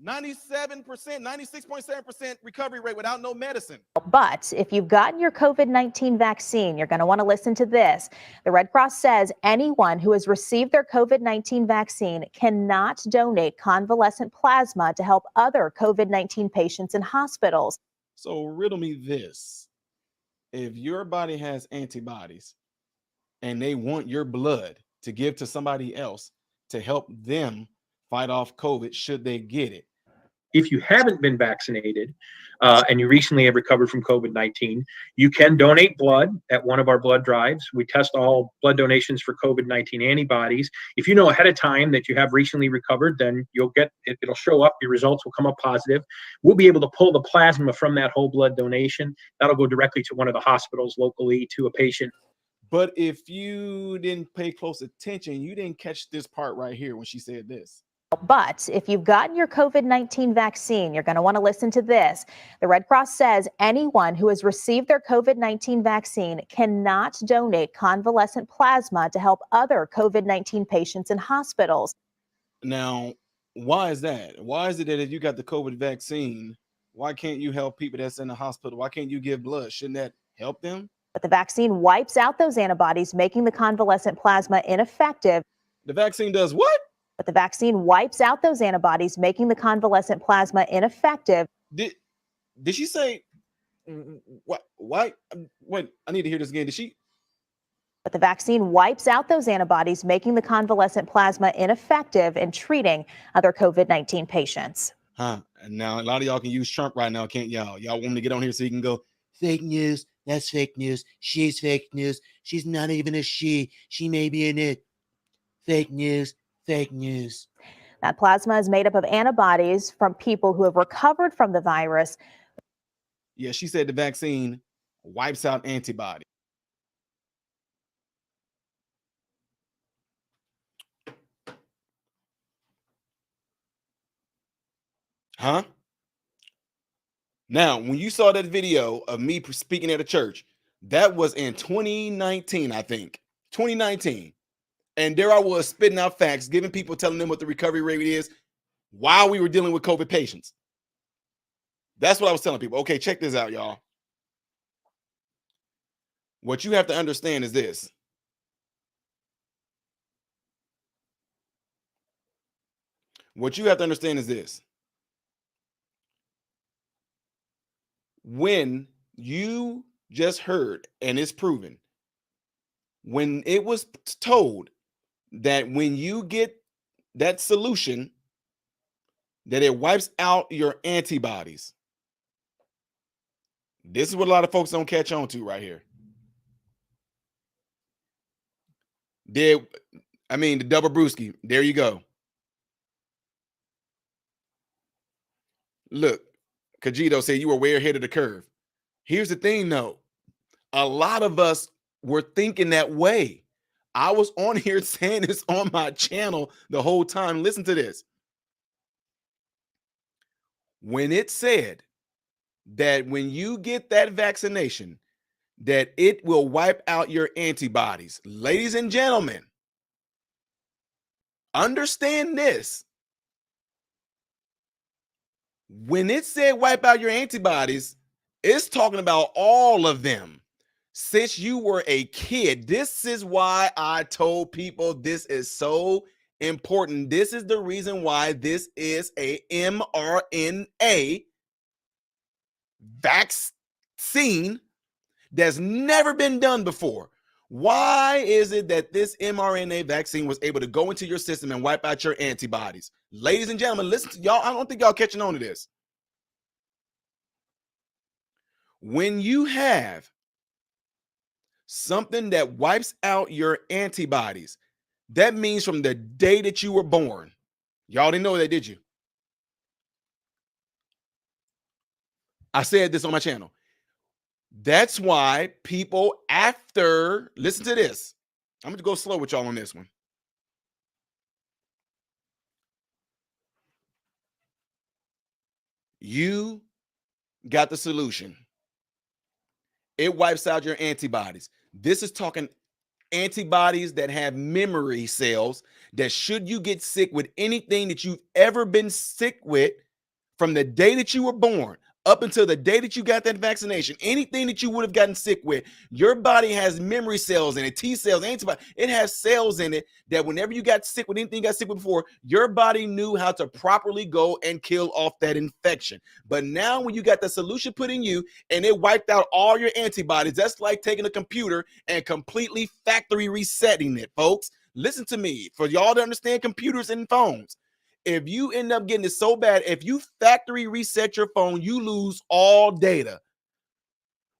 97%, 96.7% recovery rate without no medicine. But if you've gotten your COVID-19 vaccine, you're going to want to listen to this. The Red Cross says anyone who has received their COVID-19 vaccine cannot donate convalescent plasma to help other COVID-19 patients in hospitals. So riddle me this. If your body has antibodies and they want your blood to give to somebody else to help them fight off COVID, should they get it? If you haven't been vaccinated and you recently have recovered from COVID-19, you can donate blood at one of our blood drives. We test all blood donations for COVID-19 antibodies. If you know ahead of time that you have recently recovered, then you'll get it, it'll show up, your results will come up positive. We'll be able to pull the plasma from that whole blood donation. That'll go directly to one of the hospitals locally to a patient. But if you didn't pay close attention, you didn't catch this part right here when she said this. But if you've gotten your COVID-19 vaccine, you're going to want to listen to this. The Red Cross says anyone who has received their COVID-19 vaccine cannot donate convalescent plasma to help other COVID-19 patients in hospitals. Now, why is that? Why is it that if you got the COVID vaccine, why can't you help people that's in the hospital? Why can't you give blood? Shouldn't that help them? But the vaccine wipes out those antibodies, making the convalescent plasma ineffective. The vaccine does what? But the vaccine wipes out those antibodies, making the convalescent plasma ineffective. Did she say what? Why? Wait, I need to hear this again. Did she? But the vaccine wipes out those antibodies, making the convalescent plasma ineffective in treating other COVID-19 patients. Huh. And now a lot of y'all can use Trump right now, can't y'all? Y'all want me to get on here so you can go, fake news. That's fake news. She's fake news. She's not even a she. She may be in it. Fake news. Fake news. That plasma is made up of antibodies from people who have recovered from the virus. Yeah, she said the vaccine wipes out antibodies. Huh? Now, when you saw that video of me speaking at a church, that was in 2019, I think. 2019. And there I was spitting out facts, giving people, telling them what the recovery rate is while we were dealing with COVID patients. That's what I was telling people. Okay, check this out, y'all. What you have to understand is this. What you have to understand is this. When you just heard, and it's proven, when it was told that when you get that solution, that it wipes out your antibodies. This is what a lot of folks don't catch on to right here. The double brewski. There you go. Look, Kajito said you were way ahead of the curve. Here's the thing, though. A lot of us were thinking that way. I was on here saying this on my channel the whole time. Listen to this. When it said that when you get that vaccination, that it will wipe out your antibodies. Ladies and gentlemen, understand this. When it said wipe out your antibodies, it's talking about all of them. Since you were a kid, this is why I told people this is so important. This is the reason why this is a mRNA vaccine that's never been done before. Why is it that this mRNA vaccine was able to go into your system and wipe out your antibodies? Ladies and gentlemen, listen to y'all. I don't think y'all catching on to this. When you have something that wipes out your antibodies, that means from the day that you were born. Y'all didn't know that, did you? I said this on my channel. That's why people after, listen to this. I'm going to go slow with y'all on this one. You got the solution. It wipes out your antibodies. This is talking antibodies that have memory cells that should you get sick with anything that you've ever been sick with from the day that you were born up until the day that you got that vaccination, anything that you would have gotten sick with, your body has memory cells in it, T cells, antibodies. It has cells in it that whenever you got sick with anything you got sick with before, your body knew how to properly go and kill off that infection. But now when you got the solution put in you and it wiped out all your antibodies, that's like taking a computer and completely factory resetting it, folks. Listen to me, for y'all to understand computers and phones. If you end up getting it so bad, if you factory reset your phone, you lose all data.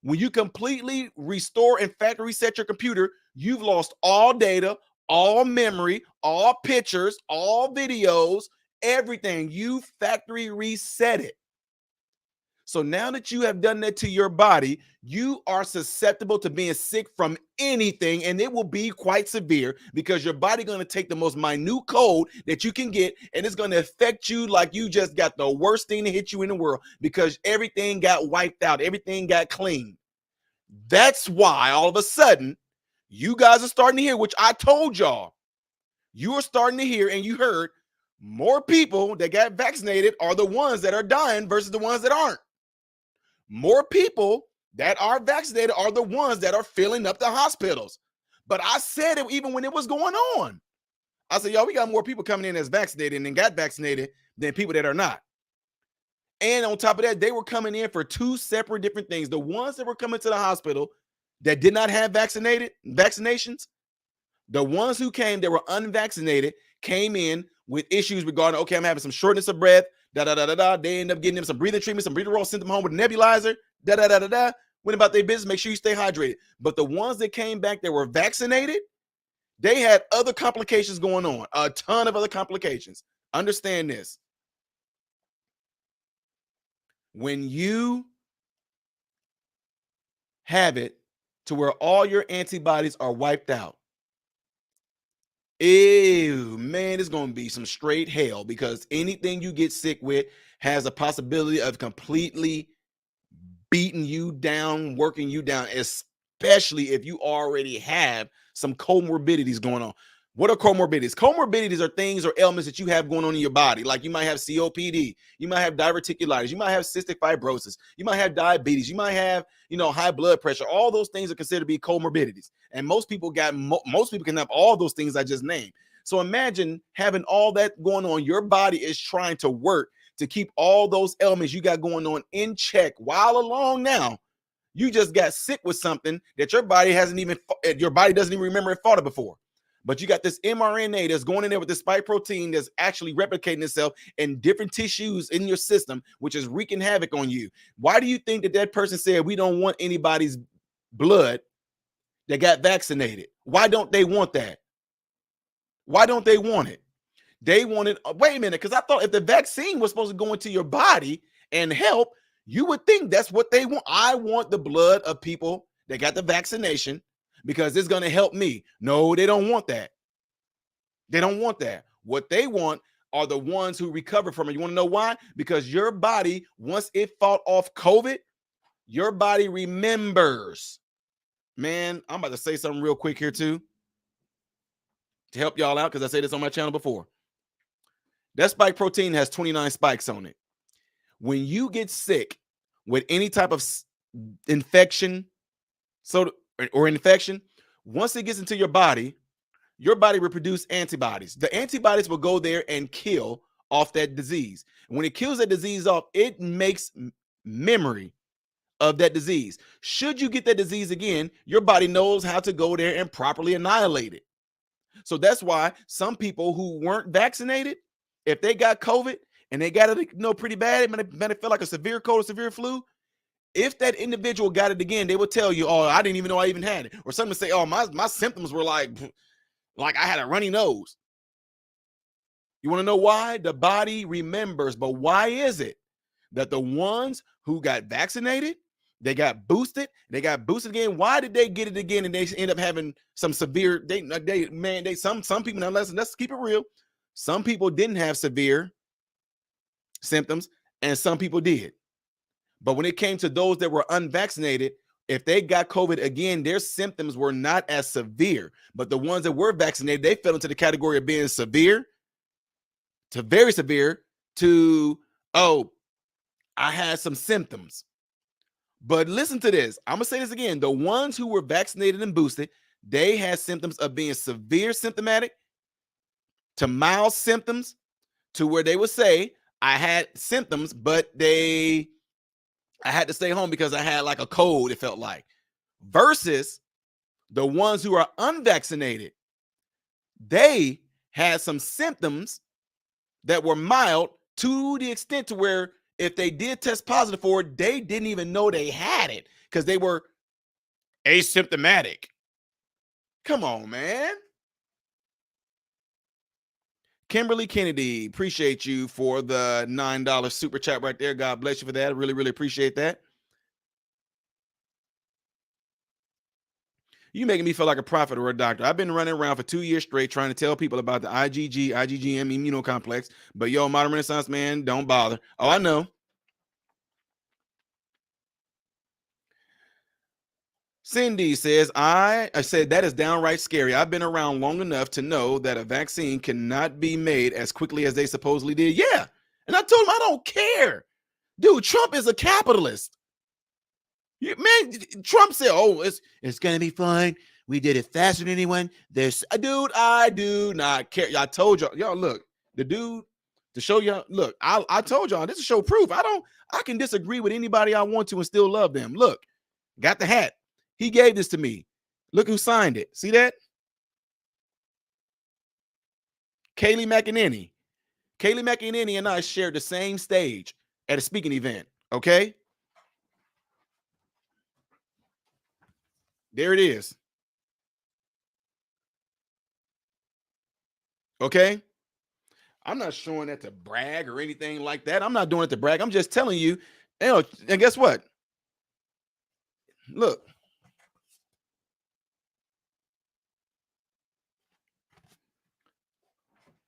When you completely restore and factory reset your computer, you've lost all data, all memory, all pictures, all videos, everything. You factory reset it. So now that you have done that to your body, you are susceptible to being sick from anything, and it will be quite severe because your body going to take the most minute cold that you can get, and it's going to affect you like you just got the worst thing to hit you in the world because everything got wiped out, everything got cleaned. That's why all of a sudden you guys are starting to hear, which I told y'all, you are starting to hear, and you heard more people that got vaccinated are the ones that are dying versus the ones that aren't. More people that are vaccinated are the ones that are filling up the hospitals. But I said it even when it was going on. I said, y'all, we got more people coming in as vaccinated and got vaccinated than people that are not. And on top of that, they were coming in for two separate different things. The ones that were coming to the hospital that did not have vaccinations, the ones who came that were unvaccinated came in with issues regarding, okay, I'm having some shortness of breath, They end up getting them some breathing treatment, some breathing roll, sent them home with a nebulizer, Went about their business, make sure you stay hydrated. But the ones that came back that were vaccinated, they had other complications going on, a ton of other complications. Understand this. When you have it to where all your antibodies are wiped out, ew, man, it's going to be some straight hell because anything you get sick with has a possibility of completely beating you down, working you down, especially if you already have some comorbidities going on. What are comorbidities? Comorbidities are things or ailments that you have going on in your body. Like you might have COPD, you might have diverticulitis, you might have cystic fibrosis, you might have diabetes, you might have, high blood pressure. All those things are considered to be comorbidities. And most people can have all those things I just named. So imagine having all that going on. Your body is trying to work to keep all those ailments you got going on in check while along now. You just got sick with something that your body doesn't even remember it fought it before. But you got this mRNA that's going in there with this spike protein that's actually replicating itself in different tissues in your system, which is wreaking havoc on you. Why do you think that person said we don't want anybody's blood that got vaccinated? Why don't they want that? Why don't they want it? They wanted, wait a minute, because I thought if the vaccine was supposed to go into your body and help, you would think that's what they want. I want the blood of people that got the vaccination because it's going to help me. No, they don't want that. They don't want that. What they want are the ones who recover from it. You want to know why? Because your body, once it fought off COVID, your body remembers. Man, I'm about to say something real quick here too to help y'all out because I said this on my channel before. That spike protein has 29 spikes on it. When you get sick with any type of infection, infection, once it gets into your body will produce antibodies. The antibodies will go there and kill off that disease. And when it kills that disease off, it makes memory of that disease. Should you get that disease again, your body knows how to go there and properly annihilate it. So that's why some people who weren't vaccinated, if they got COVID and they got it, pretty bad, it might have felt like a severe cold or severe flu. If that individual got it again, they would tell you, "Oh, I didn't even know I even had it," or something to say, "Oh, my symptoms were like I had a runny nose." You want to know why? The body remembers. But why is it that the ones who got vaccinated, they got boosted again? Why did they get it again and they end up having some severe? Some people. Now let's keep it real. Some people didn't have severe symptoms, and some people did. But when it came to those that were unvaccinated, if they got COVID again, their symptoms were not as severe. But the ones that were vaccinated, they fell into the category of being severe to very severe to, oh, I had some symptoms. But listen to this. I'm going to say this again. The ones who were vaccinated and boosted, they had symptoms of being severe symptomatic to mild symptoms to where they would say, I had symptoms, but I had to stay home because I had like a cold, it felt like. Versus the ones who are unvaccinated, they had some symptoms that were mild to the extent to where if they did test positive for it, they didn't even know they had it because they were asymptomatic. Come on, man. Kimberly Kennedy, appreciate you for the $9 super chat right there. God bless you for that. I really, really appreciate that. You making me feel like a prophet or a doctor. I've been running around for 2 years straight trying to tell people about the IgG, IgGM immunocomplex. But yo, Modern Renaissance man, don't bother. Oh, I know. Cindy says, I said that is downright scary. I've been around long enough to know that a vaccine cannot be made as quickly as they supposedly did. Yeah. And I told him I don't care. Dude, Trump is a capitalist. Man, Trump said, "Oh, it's gonna be fine. We did it faster than anyone." Dude, I do not care. I told y'all. Look, the dude to show y'all. Look, I told y'all this is show proof. I can disagree with anybody I want to and still love them. Look, got the hat. He gave this to me. Look who signed it. See that? Kayleigh McEnany. Kayleigh McEnany and I shared the same stage at a speaking event. Okay. There it is. Okay. I'm not showing that to brag or anything like that. I'm not doing it to brag. I'm just telling you, and guess what? Look.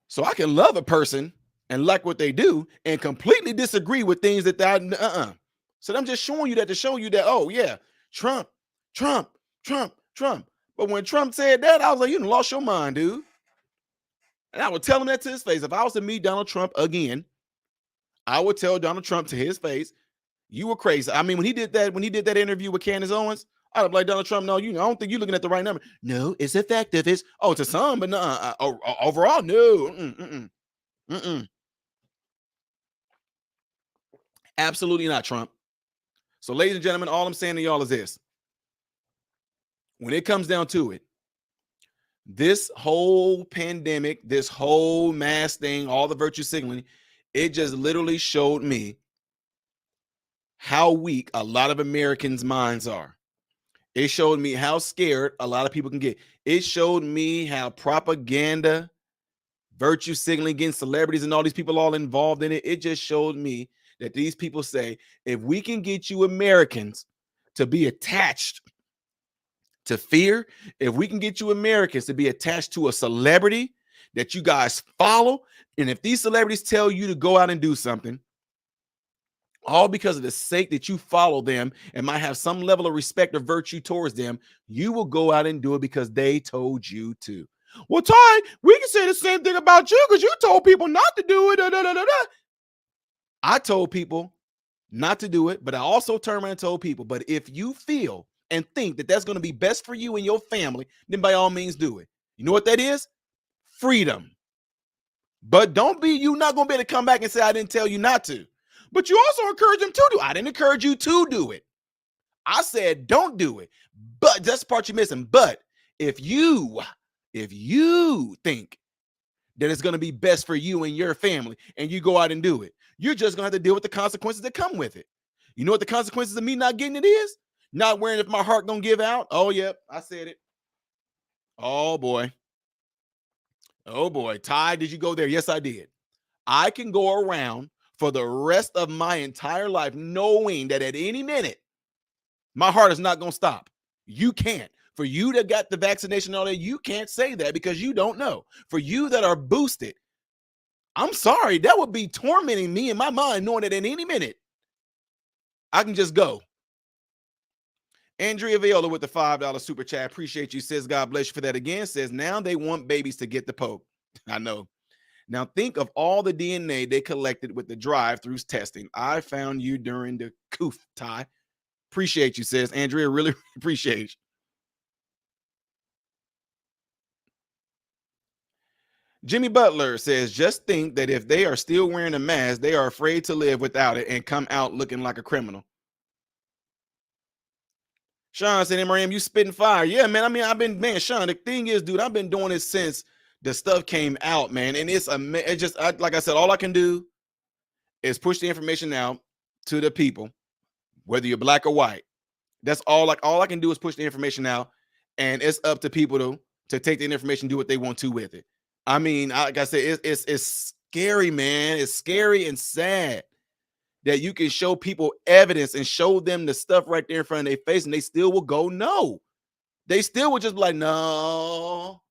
So I can love a person and like what they do and completely disagree with things that So I'm just showing you that to show you that, oh yeah, Trump. But when Trump said that, I was like, you done lost your mind, dude. And I would tell him that to his face. If I was to meet Donald Trump again, I would tell Donald Trump to his face, you were crazy. I mean, when he did that interview with Candace Owens, I'd be like, Donald Trump, no, I don't think you're looking at the right number. No, it's effective. It's to some, but no, overall, no. Absolutely not, Trump. So, ladies and gentlemen, all I'm saying to y'all is this. When it comes down to it, this whole pandemic, this whole mask thing, all the virtue signaling, it just literally showed me how weak a lot of Americans' minds are. It showed me how scared a lot of people can get. It showed me how propaganda, virtue signaling against celebrities and all these people all involved in it. It just showed me that these people say, if we can get you Americans to be attached to fear, if we can get you Americans to be attached to a celebrity that you guys follow, and if these celebrities tell you to go out and do something, all because of the sake that you follow them and might have some level of respect or virtue towards them, you will go out and do it because they told you to. Well, Ty, we can say the same thing about you because you told people not to do it. I told people not to do it, but I also turned around and told people, but if you feel and think that that's going to be best for you and your family, then by all means do it. You know what that is? Freedom. But you're not going to be able to come back and say, I didn't tell you not to. But you also encourage them to do it. I didn't encourage you to do it. I said, don't do it. But that's the part you're missing. But if you think that it's going to be best for you and your family and you go out and do it, you're just going to have to deal with the consequences that come with it. You know what the consequences of me not getting it is? Not wearing if my heart going to give out. Oh, yep. I said it. Oh, boy. Oh, boy. Ty, did you go there? Yes, I did. I can go around for the rest of my entire life knowing that at any minute, my heart is not going to stop. You can't. For you that got the vaccination and all that, you can't say that because you don't know. For you that are boosted, I'm sorry, that would be tormenting me in my mind knowing that at any minute, I can just go. Andrea Viola with the $5 super chat. Appreciate you. Says, God bless you for that again. Says, now they want babies to get the poke. I know. Now think of all the DNA they collected with the drive-throughs testing. I found you during the coof, Ty. Appreciate you, says Andrea. Really appreciate you. Jimmy Butler says, just think that if they are still wearing a mask, they are afraid to live without it and come out looking like a criminal. Sean said, MRM, you spitting fire. Yeah, man. I mean, Sean, the thing is, dude, I've been doing it since the stuff came out, man. And it's like I said, all I can do is push the information out to the people, whether you're black or white. That's all I can do is push the information out, and it's up to people to take the information, do what they want to with it. I mean, like I said, it's scary, man. It's scary and sad that you can show people evidence and show them the stuff right there in front of their face, and they still will go no. They still will just be like, no,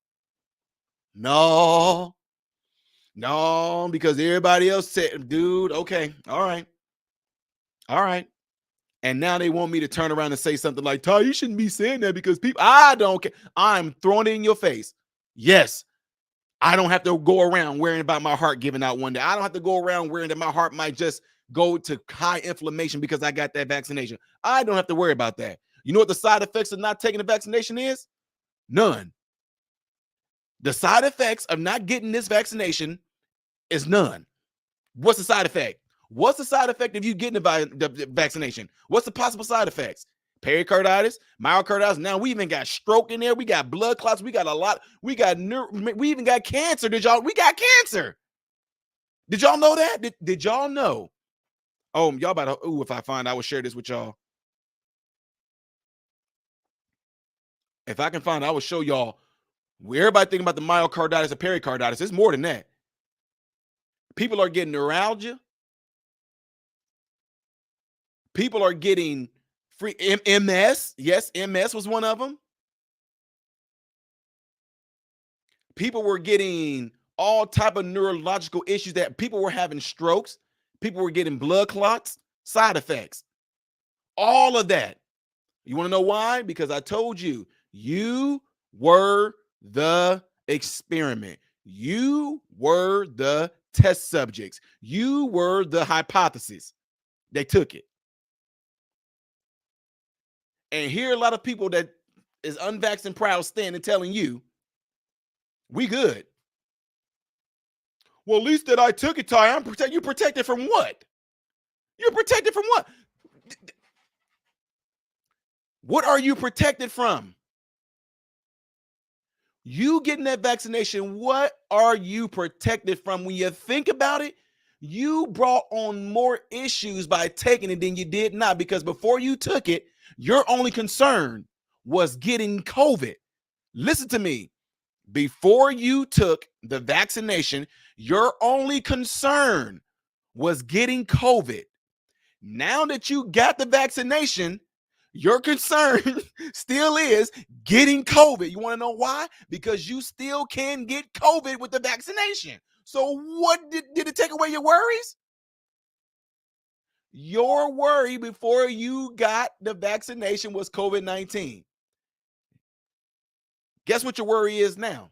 because everybody else said, dude, okay, all right. And now they want me to turn around and say something like, Ty, you shouldn't be saying that because people, I don't care. I'm throwing it in your face. Yes. I don't have to go around worrying about my heart giving out one day. I don't have to go around worrying that my heart might just go to high inflammation because I got that vaccination. I don't have to worry about that. You know what the side effects of not taking the vaccination is? None. The side effects of not getting this vaccination is none. What's the side effect? What's the side effect of you getting the vaccination? What's the possible side effects? Pericarditis, myocarditis. Now we even got stroke in there. We got blood clots. We got a lot. We even got cancer. We got cancer. Did y'all know that? Did y'all know? Oh, y'all about to, if I find, I will share this with y'all. If I can find, I will show y'all where everybody thinking about the myocarditis or pericarditis. It's more than that. People are getting neuralgia. People are getting free MS. Yes, MS was one of them. People were getting all type of neurological issues that people were having strokes. People were getting blood clots, side effects. All of that. You want to know why? Because I told you, you were the experiment. You were the test subjects. You were the hypothesis. They took it. And here are a lot of people that is unvaccinated proud standing telling you, we good. Well, at least that I took it, Ty. You protected from what? You're protected from what? What are you protected from? You getting that vaccination, what are you protected from? When you think about it, you brought on more issues by taking it than you did not, because before you took it, your only concern was getting COVID. Listen to me. Before you took the vaccination, your only concern was getting COVID. Now that you got the vaccination, your concern still is getting COVID. You want to know why? Because you still can get COVID with the vaccination. So what did it take away your worries? Your worry before you got the vaccination was COVID-19. Guess what your worry is now?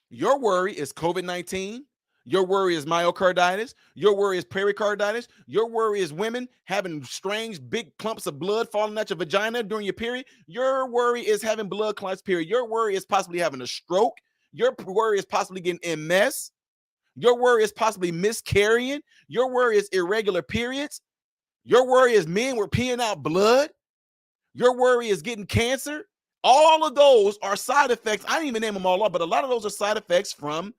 Your worry is COVID-19. Your worry is myocarditis. Your worry is pericarditis. Your worry is women having strange big clumps of blood falling out your vagina during your period. Your worry is having blood clots, period. Your worry is possibly having a stroke. Your worry is possibly getting MS. Your worry is possibly miscarrying. Your worry is irregular periods. Your worry is men were peeing out blood. Your worry is getting cancer. All of those are side effects. I didn't even name them all up, but a lot of those are side effects from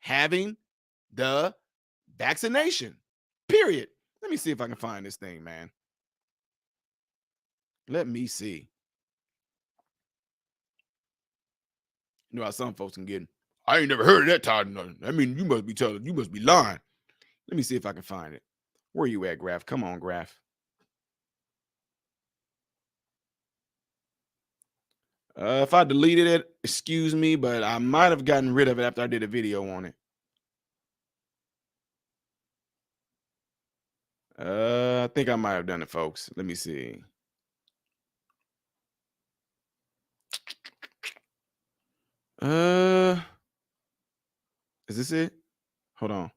having the vaccination. Period. Let me see if I can find this thing, man. Let me see. You know how some folks can get, I ain't never heard of that, Todd. I mean, you must be lying. Let me see if I can find it. Where you at, Graph? Come on, Graph. If I deleted it, excuse me, but I might have gotten rid of it after I did a video on it. I think I might have done it, folks. Let me see. Is this it? Hold on.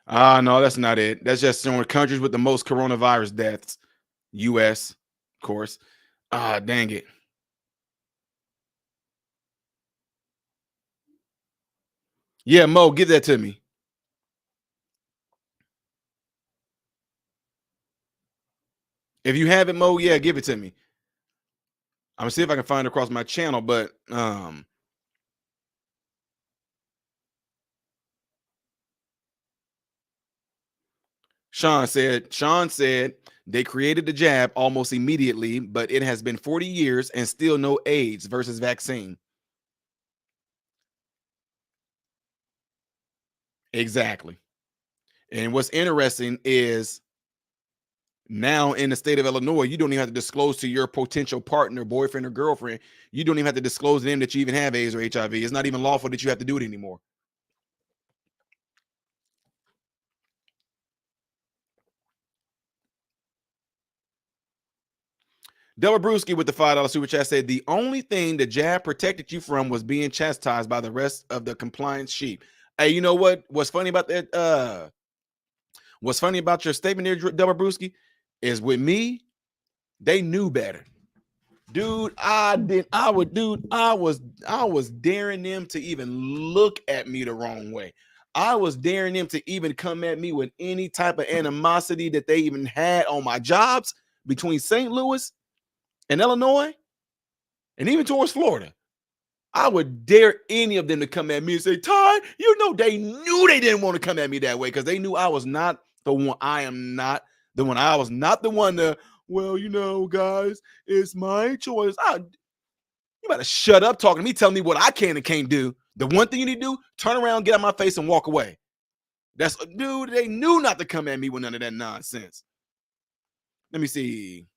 No, that's not it. That's just showing countries with the most coronavirus deaths. US, of course. Dang it. Yeah, Mo, give that to me. If you have it, Mo, yeah, give it to me. I'm gonna see if I can find it across my channel, but Sean said they created the jab almost immediately, but it has been 40 years and still no AIDS versus vaccine. Exactly. And what's interesting is now in the state of Illinois, you don't even have to disclose to your potential partner, boyfriend, or girlfriend. You don't even have to disclose to them that you even have AIDS or HIV. It's not even lawful that you have to do it anymore. Della Brewski with the $5 super chat said the only thing the jab protected you from was being chastised by the rest of the compliance sheep. Hey, you know what? What's funny about that? What's funny about your statement there, Della Brewski, is with me, they knew better. Dude, I was daring them to even look at me the wrong way. I was daring them to even come at me with any type of animosity that they even had on my jobs between St. Louis and Illinois, and even towards Florida. I would dare any of them to come at me and say, Todd, you know, they knew they didn't want to come at me that way because they knew I was not the one. I am not the one. I was not the one to, well, you know, guys, it's my choice. You better shut up talking to me, telling me what I can and can't do. The one thing you need to do, turn around, get out my face, and walk away. That's, dude, they knew not to come at me with none of that nonsense. Let me see.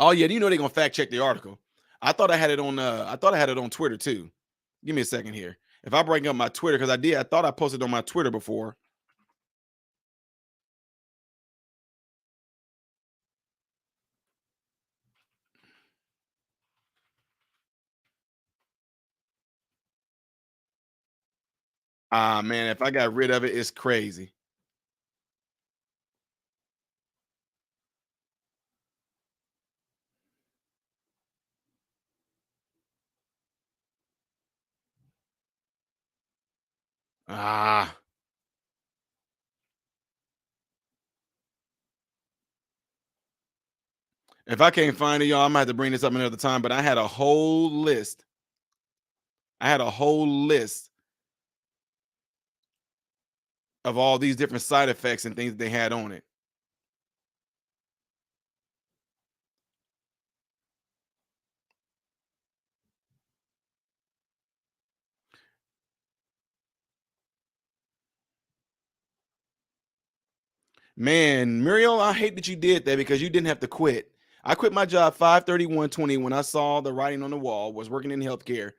Oh, yeah, you know they're gonna fact check the article. I thought I had it on Twitter too. Give me a second here. If I bring up my Twitter, because I thought I posted on my Twitter before. Man, if I got rid of it, it's crazy. If I can't find it, y'all, I'm gonna have to bring this up another time. But I had a whole list. Of all these different side effects and things that they had on it. Man, Muriel, I hate that you did that because you didn't have to quit. I quit my job 5/31/20 when I saw the writing on the wall, was working in healthcare.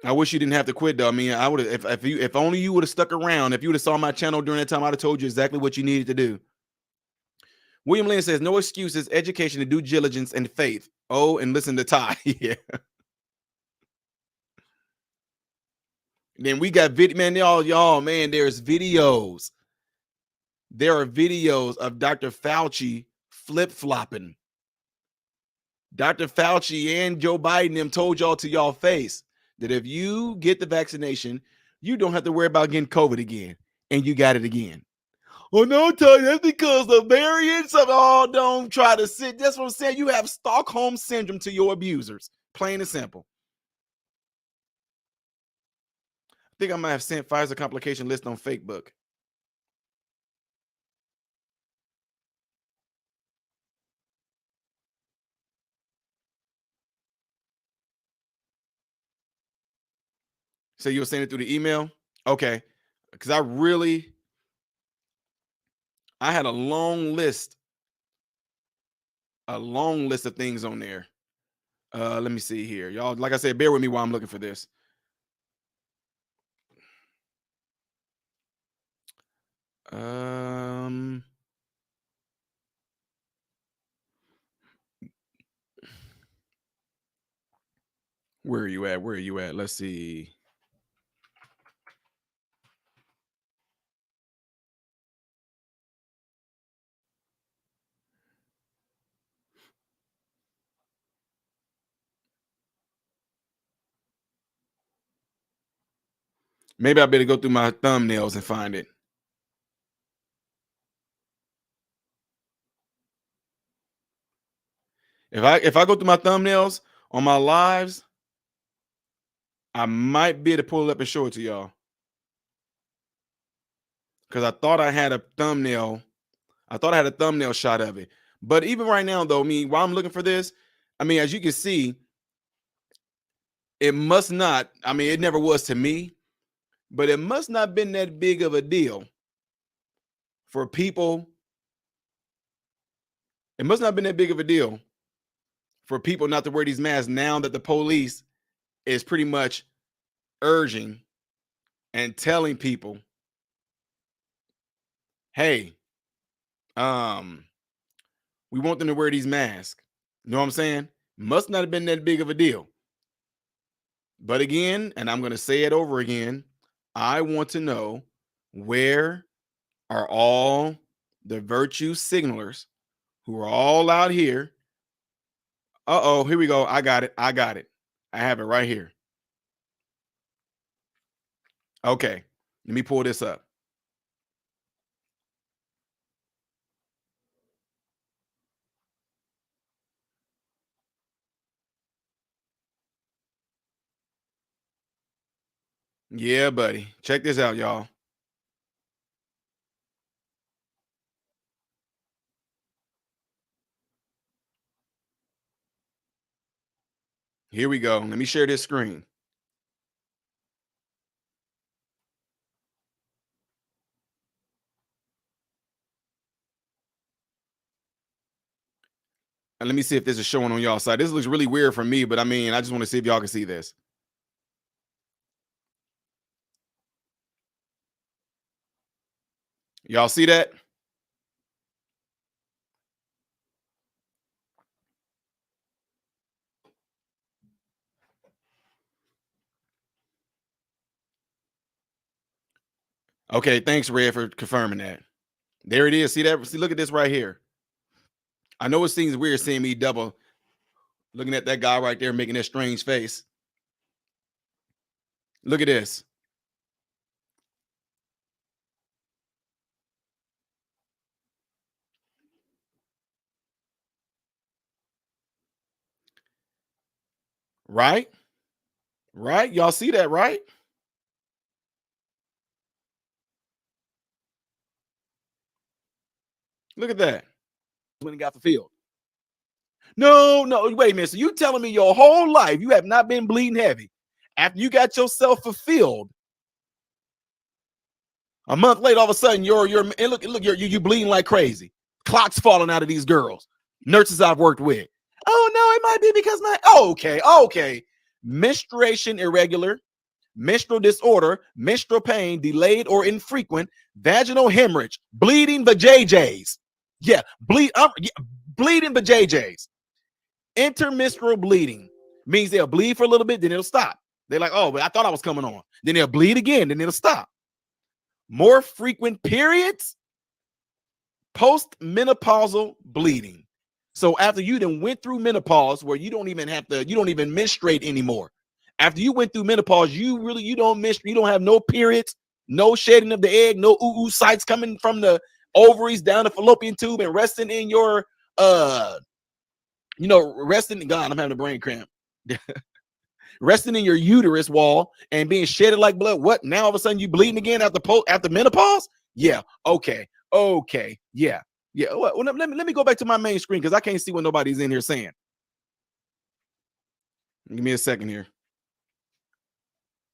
I wish you didn't have to quit though. I mean, I would have, if only you would have stuck around. If you would have saw my channel during that time, I'd have told you exactly what you needed to do. William Lynn says, no excuses, education, and due diligence, and faith. Oh, and listen to Ty. Yeah. Then we got video, man. Y'all, man, there's videos. There are videos of Dr. Fauci flip-flopping Dr. Fauci and Joe Biden them told y'all to y'all face that if you get the vaccination, you don't have to worry about getting COVID again. And you got it again. Oh, no, Tony, that's because the variants of all don't try to sit. That's what I'm saying. You have Stockholm syndrome to your abusers. Plain and simple. I think I might have sent Pfizer complication list on Facebook. So you'll send it through the email? Okay. Because I had a long list of things on there. Let me see here. Y'all, like I said, bear with me while I'm looking for this. Where are you at? Where are you at? Let's see. Maybe I better go through my thumbnails and find it. If I go through my thumbnails on my lives, I might be able to pull it up and show it to y'all. Because I thought I had a thumbnail. I thought I had a thumbnail shot of it. But even right now, though, while I'm looking for this, as you can see, it must not, it never was to me, but it must not have been that big of a deal for people. It must not have been that big of a deal for people not to wear these masks now that the police is pretty much urging and telling people, hey, we want them to wear these masks. You know what I'm saying? Must not have been that big of a deal. But again, and I'm going to say it over again, I want to know, where are all the virtue signalers who are all out here? Here we go. I got it. I have it right here. Okay, let me pull this up. Yeah, buddy. Check this out, y'all. Here we go. Let me share this screen. And let me see if this is showing on y'all side. This looks really weird for me, but I just want to see if y'all can see this. Y'all see that? Okay, thanks, Red, for confirming that. There it is. See that? See, look at this right here. I know it seems weird seeing me double looking at that guy right there making that strange face. Look at this. Right? Right? Y'all see that, right? Look at that. When it got fulfilled. No, wait a minute. So you telling me your whole life you have not been bleeding heavy after you got yourself fulfilled? A month later, all of a sudden, you're bleeding like crazy. Clocks falling out of these girls, nurses I've worked with. Oh no, it might be because okay. Menstruation irregular, menstrual disorder, menstrual pain, delayed or infrequent, vaginal hemorrhage, bleeding vajayjays. Yeah, bleeding vajayjays. Intermenstrual bleeding means they'll bleed for a little bit, then it'll stop. They're like, oh, but I thought I was coming on. Then they'll bleed again, then it'll stop. More frequent periods, postmenopausal bleeding. So after you then went through menopause, where you don't even menstruate anymore. After you went through menopause, you don't menstruate, you don't have no periods, no shedding of the egg, no ooh sites coming from the ovaries down the fallopian tube and resting in your resting in God. I'm having a brain cramp. Resting in your uterus wall and being shedded like blood. What? Now all of a sudden you bleeding again after menopause? Yeah. Okay. Yeah. Well, let me go back to my main screen because I can't see what nobody's in here saying. Give me a second here.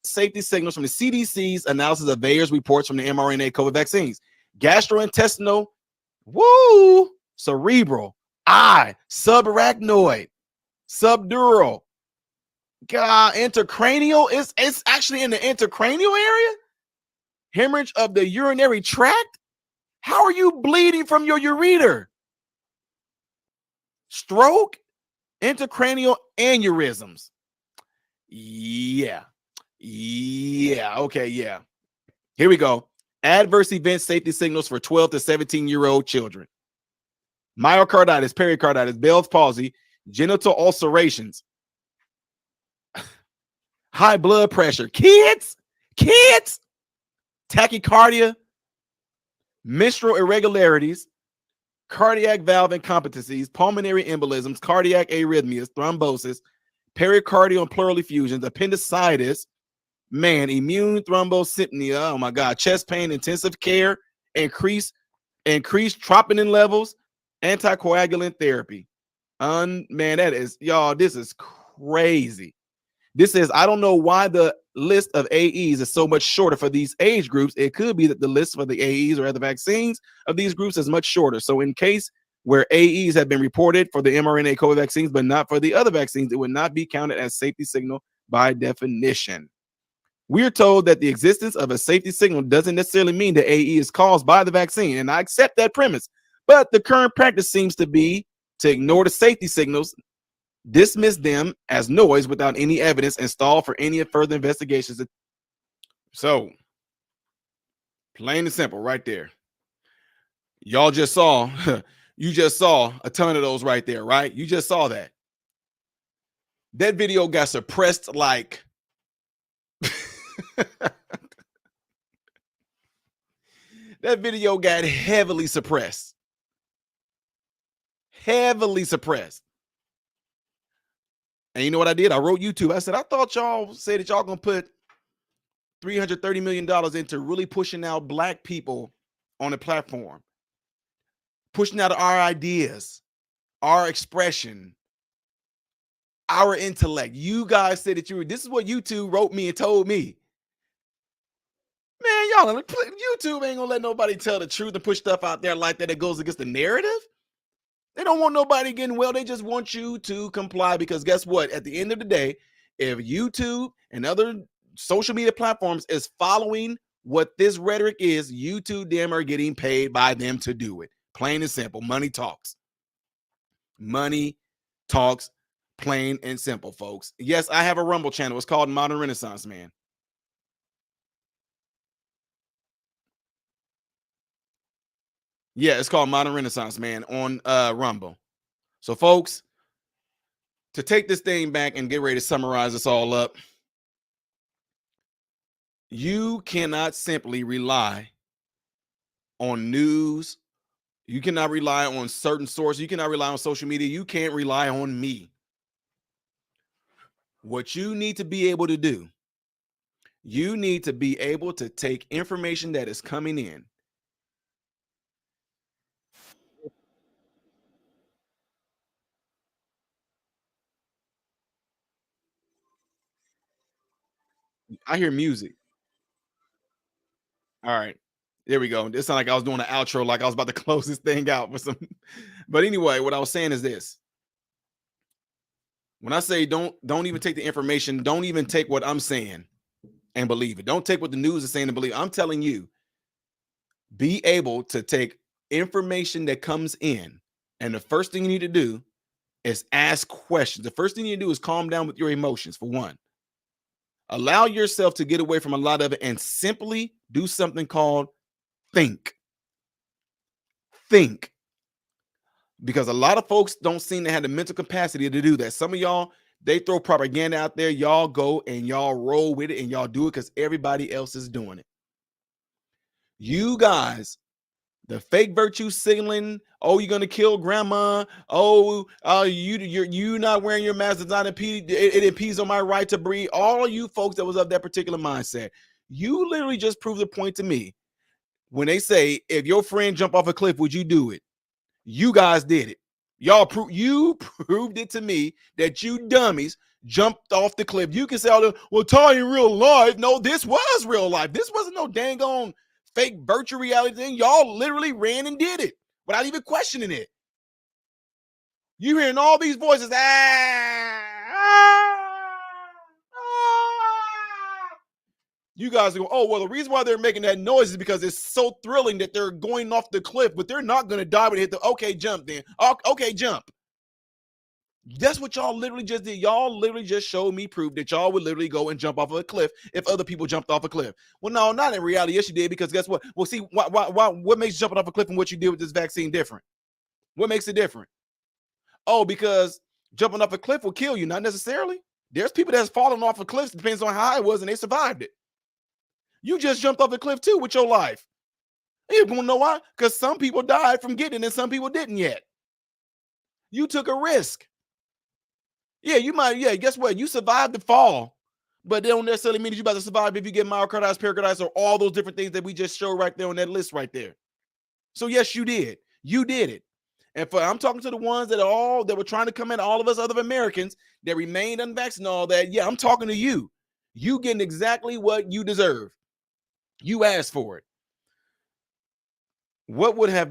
Safety signals from the CDC's analysis of VAERS reports from the mRNA COVID vaccines. Gastrointestinal, cerebral, eye, subarachnoid, subdural, intracranial. It's actually in the intracranial area. Hemorrhage of the urinary tract. How are you bleeding from your ureter? Stroke, intracranial aneurysms. Yeah. Okay. Yeah. Here we go. Adverse event safety signals for 12 to 17-year-old children. Myocarditis, pericarditis, Bell's palsy, genital ulcerations, high blood pressure, kids, tachycardia, menstrual irregularities, cardiac valve incompetencies, pulmonary embolisms, cardiac arrhythmias, thrombosis, pericardial and pleural effusions, appendicitis, immune thrombocytopenia, oh my God, chest pain, intensive care, increased troponin levels, anticoagulant therapy. That is, y'all, this is crazy. This is, I don't know why the list of AEs is so much shorter for these age groups. It could be that the list for the AEs or other vaccines of these groups is much shorter. So in case where AEs have been reported for the mRNA COVID vaccines, but not for the other vaccines, it would not be counted as safety signal by definition. We're told that the existence of a safety signal doesn't necessarily mean the AE is caused by the vaccine, and I accept that premise. But the current practice seems to be to ignore the safety signals, dismiss them as noise without any evidence, and stall for any further investigations. So, plain and simple right there. Y'all just saw, you just saw a ton of those right there, right? You just saw that. That video got suppressed like... That video got heavily suppressed. And you know what I did? I wrote YouTube. I said, I thought y'all said that y'all gonna put $330 million into really pushing out Black people on the platform, pushing out our ideas, our expression, our intellect. You guys said that this is what YouTube wrote me and told me. Man, y'all, YouTube ain't gonna let nobody tell the truth and push stuff out there like that that goes against the narrative. They don't want nobody getting well. They just want you to comply, because guess what? At the end of the day, if YouTube and other social media platforms is following what this rhetoric is, YouTube, them are getting paid by them to do it. Plain and simple. Money talks. Money talks, plain and simple, folks. Yes, I have a Rumble channel. It's called Modern Renaissance Man. Yeah, it's called Modern Renaissance Man on Rumble. So, folks, to take this thing back and get ready to summarize this all up, you cannot simply rely on news. You cannot rely on certain sources. You cannot rely on social media. You can't rely on me. What you need to be able to do, you need to be able to take information that is coming in. I hear music. All right. There we go. It sounded like I was doing an outro, like I was about to close this thing out with some. But anyway, what I was saying is this. When I say don't even take the information, don't even take what I'm saying and believe it. Don't take what the news is saying and believe it. I'm telling you, be able to take information that comes in, and the first thing you need to do is ask questions. The first thing you do is calm down with your emotions, for one. Allow yourself to get away from a lot of it and simply do something called think. Think. because a lot of folks don't seem to have the mental capacity to do that. Some of y'all, they throw propaganda out there. Y'all go and y'all roll with it and y'all do it because everybody else is doing it. You guys, the fake virtue signaling, oh, you're gonna kill grandma. Oh, you're not wearing your mask. Does not impede. It impedes on my right to breathe. All of you folks that was of that particular mindset, you literally just proved the point to me when they say, if your friend jump off a cliff, would you do it? You guys did it. Y'all proved it to me that you dummies jumped off the cliff. You can say, well, Ty, in real life. No, this was real life. This wasn't no dang on fake virtual reality thing. Y'all literally ran and did it without even questioning it. You hearing all these voices. You guys go, oh, well, the reason why they're making that noise is because it's so thrilling that they're going off the cliff, but they're not going to die when they hit the, okay, jump then. Okay, jump. That's what y'all literally just did. Y'all literally just showed me proof that y'all would literally go and jump off of a cliff if other people jumped off a cliff. Well, no, not in reality. Yes, you did, because guess what? Well, see, what makes jumping off a cliff and what you did with this vaccine different? What makes it different? Oh, because jumping off a cliff will kill you. Not necessarily. There's people that's fallen off of cliffs. Depends on how high it was and they survived it. You just jumped off a cliff too with your life. You want to know why? Because some people died from getting it and some people didn't yet. You took a risk. Yeah, you might. Yeah, guess what? You survived the fall, but they don't necessarily mean that you're about to survive if you get myocarditis, pericarditis, or all those different things that we just showed right there on that list right there. So yes, you did. You did it. And I'm talking to the ones that were trying to come in, all of us other Americans that remained unvaccinated and all that. Yeah, I'm talking to you. You getting exactly what you deserve. You asked for it. What would have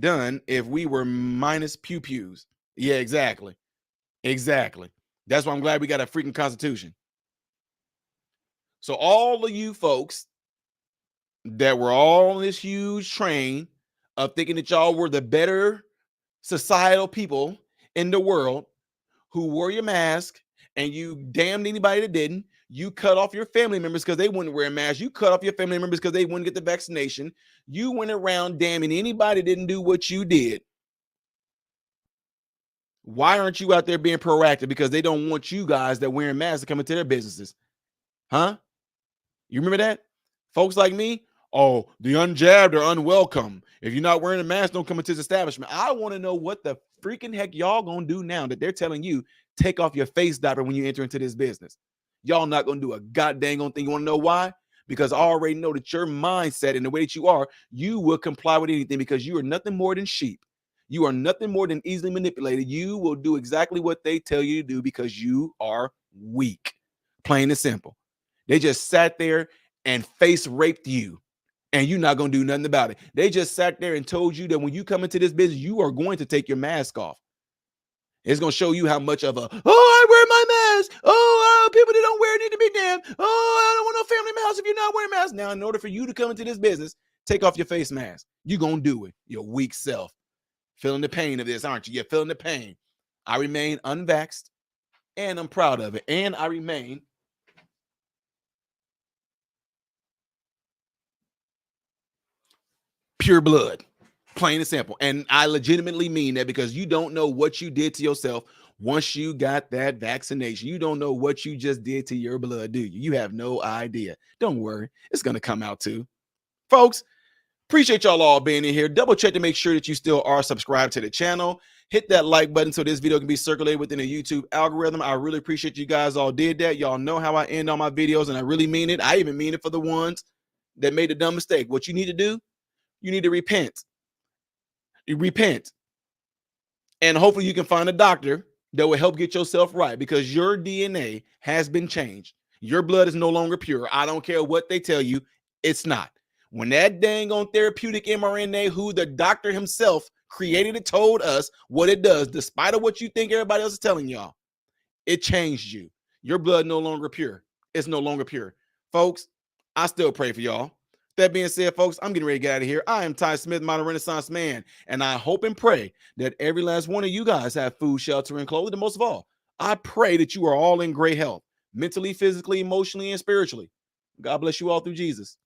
done if we were minus pew-pews? Yeah, exactly. Exactly. That's why I'm glad we got a freaking constitution. So all of you folks that were all on this huge train of thinking that y'all were the better societal people in the world who wore your mask, and you damned anybody that didn't. You cut off your family members because they wouldn't wear a mask. You cut off your family members because they wouldn't get the vaccination. You went around damning anybody that didn't do what you did. Why aren't you out there being proactive? Because they don't want you guys that wearing masks to come into their businesses. Huh? You remember that? Folks like me, oh, the unjabbed are unwelcome. If you're not wearing a mask, don't come into this establishment. I want to know what the freaking heck y'all gonna do now that they're telling you take off your face diaper when you enter into this business. Y'all not gonna do a goddamn thing. You want to know why? Because I already know that your mindset and the way that you are, you will comply with anything because you are nothing more than sheep. You are nothing more than easily manipulated. You will do exactly what they tell you to do because you are weak. Plain and simple. They just sat there and face raped you, and you're not going to do nothing about it. They just sat there and told you that when you come into this business, you are going to take your mask off. It's going to show you how much of a, I wear my mask. People that don't wear it need to be damned. I don't want no family mask if you're not wearing masks. Now, in order for you to come into this business, take off your face mask. You're going to do it. Your weak self. Feeling the pain of this, aren't you? You're feeling the pain. I remain unvaxxed, and I'm proud of it. And I remain pure blood, plain and simple. And I legitimately mean that because you don't know what you did to yourself once you got that vaccination. You don't know what you just did to your blood, do you? You have no idea. Don't worry. It's going to come out too. Folks, appreciate y'all all being in here. Double check to make sure that you still are subscribed to the channel. Hit that like button so this video can be circulated within the YouTube algorithm. I really appreciate you guys all did that. Y'all know how I end all my videos, and I really mean it. I even mean it for the ones that made a dumb mistake. What you need to do, you need to repent. You repent. And hopefully you can find a doctor that will help get yourself right because your DNA has been changed. Your blood is no longer pure. I don't care what they tell you. It's not. When that dang on therapeutic mRNA, who the doctor himself created it, told us what it does, despite of what you think everybody else is telling y'all, it changed you. Your blood no longer pure. It's no longer pure. Folks, I still pray for y'all. That being said, folks, I'm getting ready to get out of here. I am Ty Smith, Modern Renaissance Man, and I hope and pray that every last one of you guys have food, shelter, and clothing. And most of all, I pray that you are all in great health, mentally, physically, emotionally, and spiritually. God bless you all through Jesus.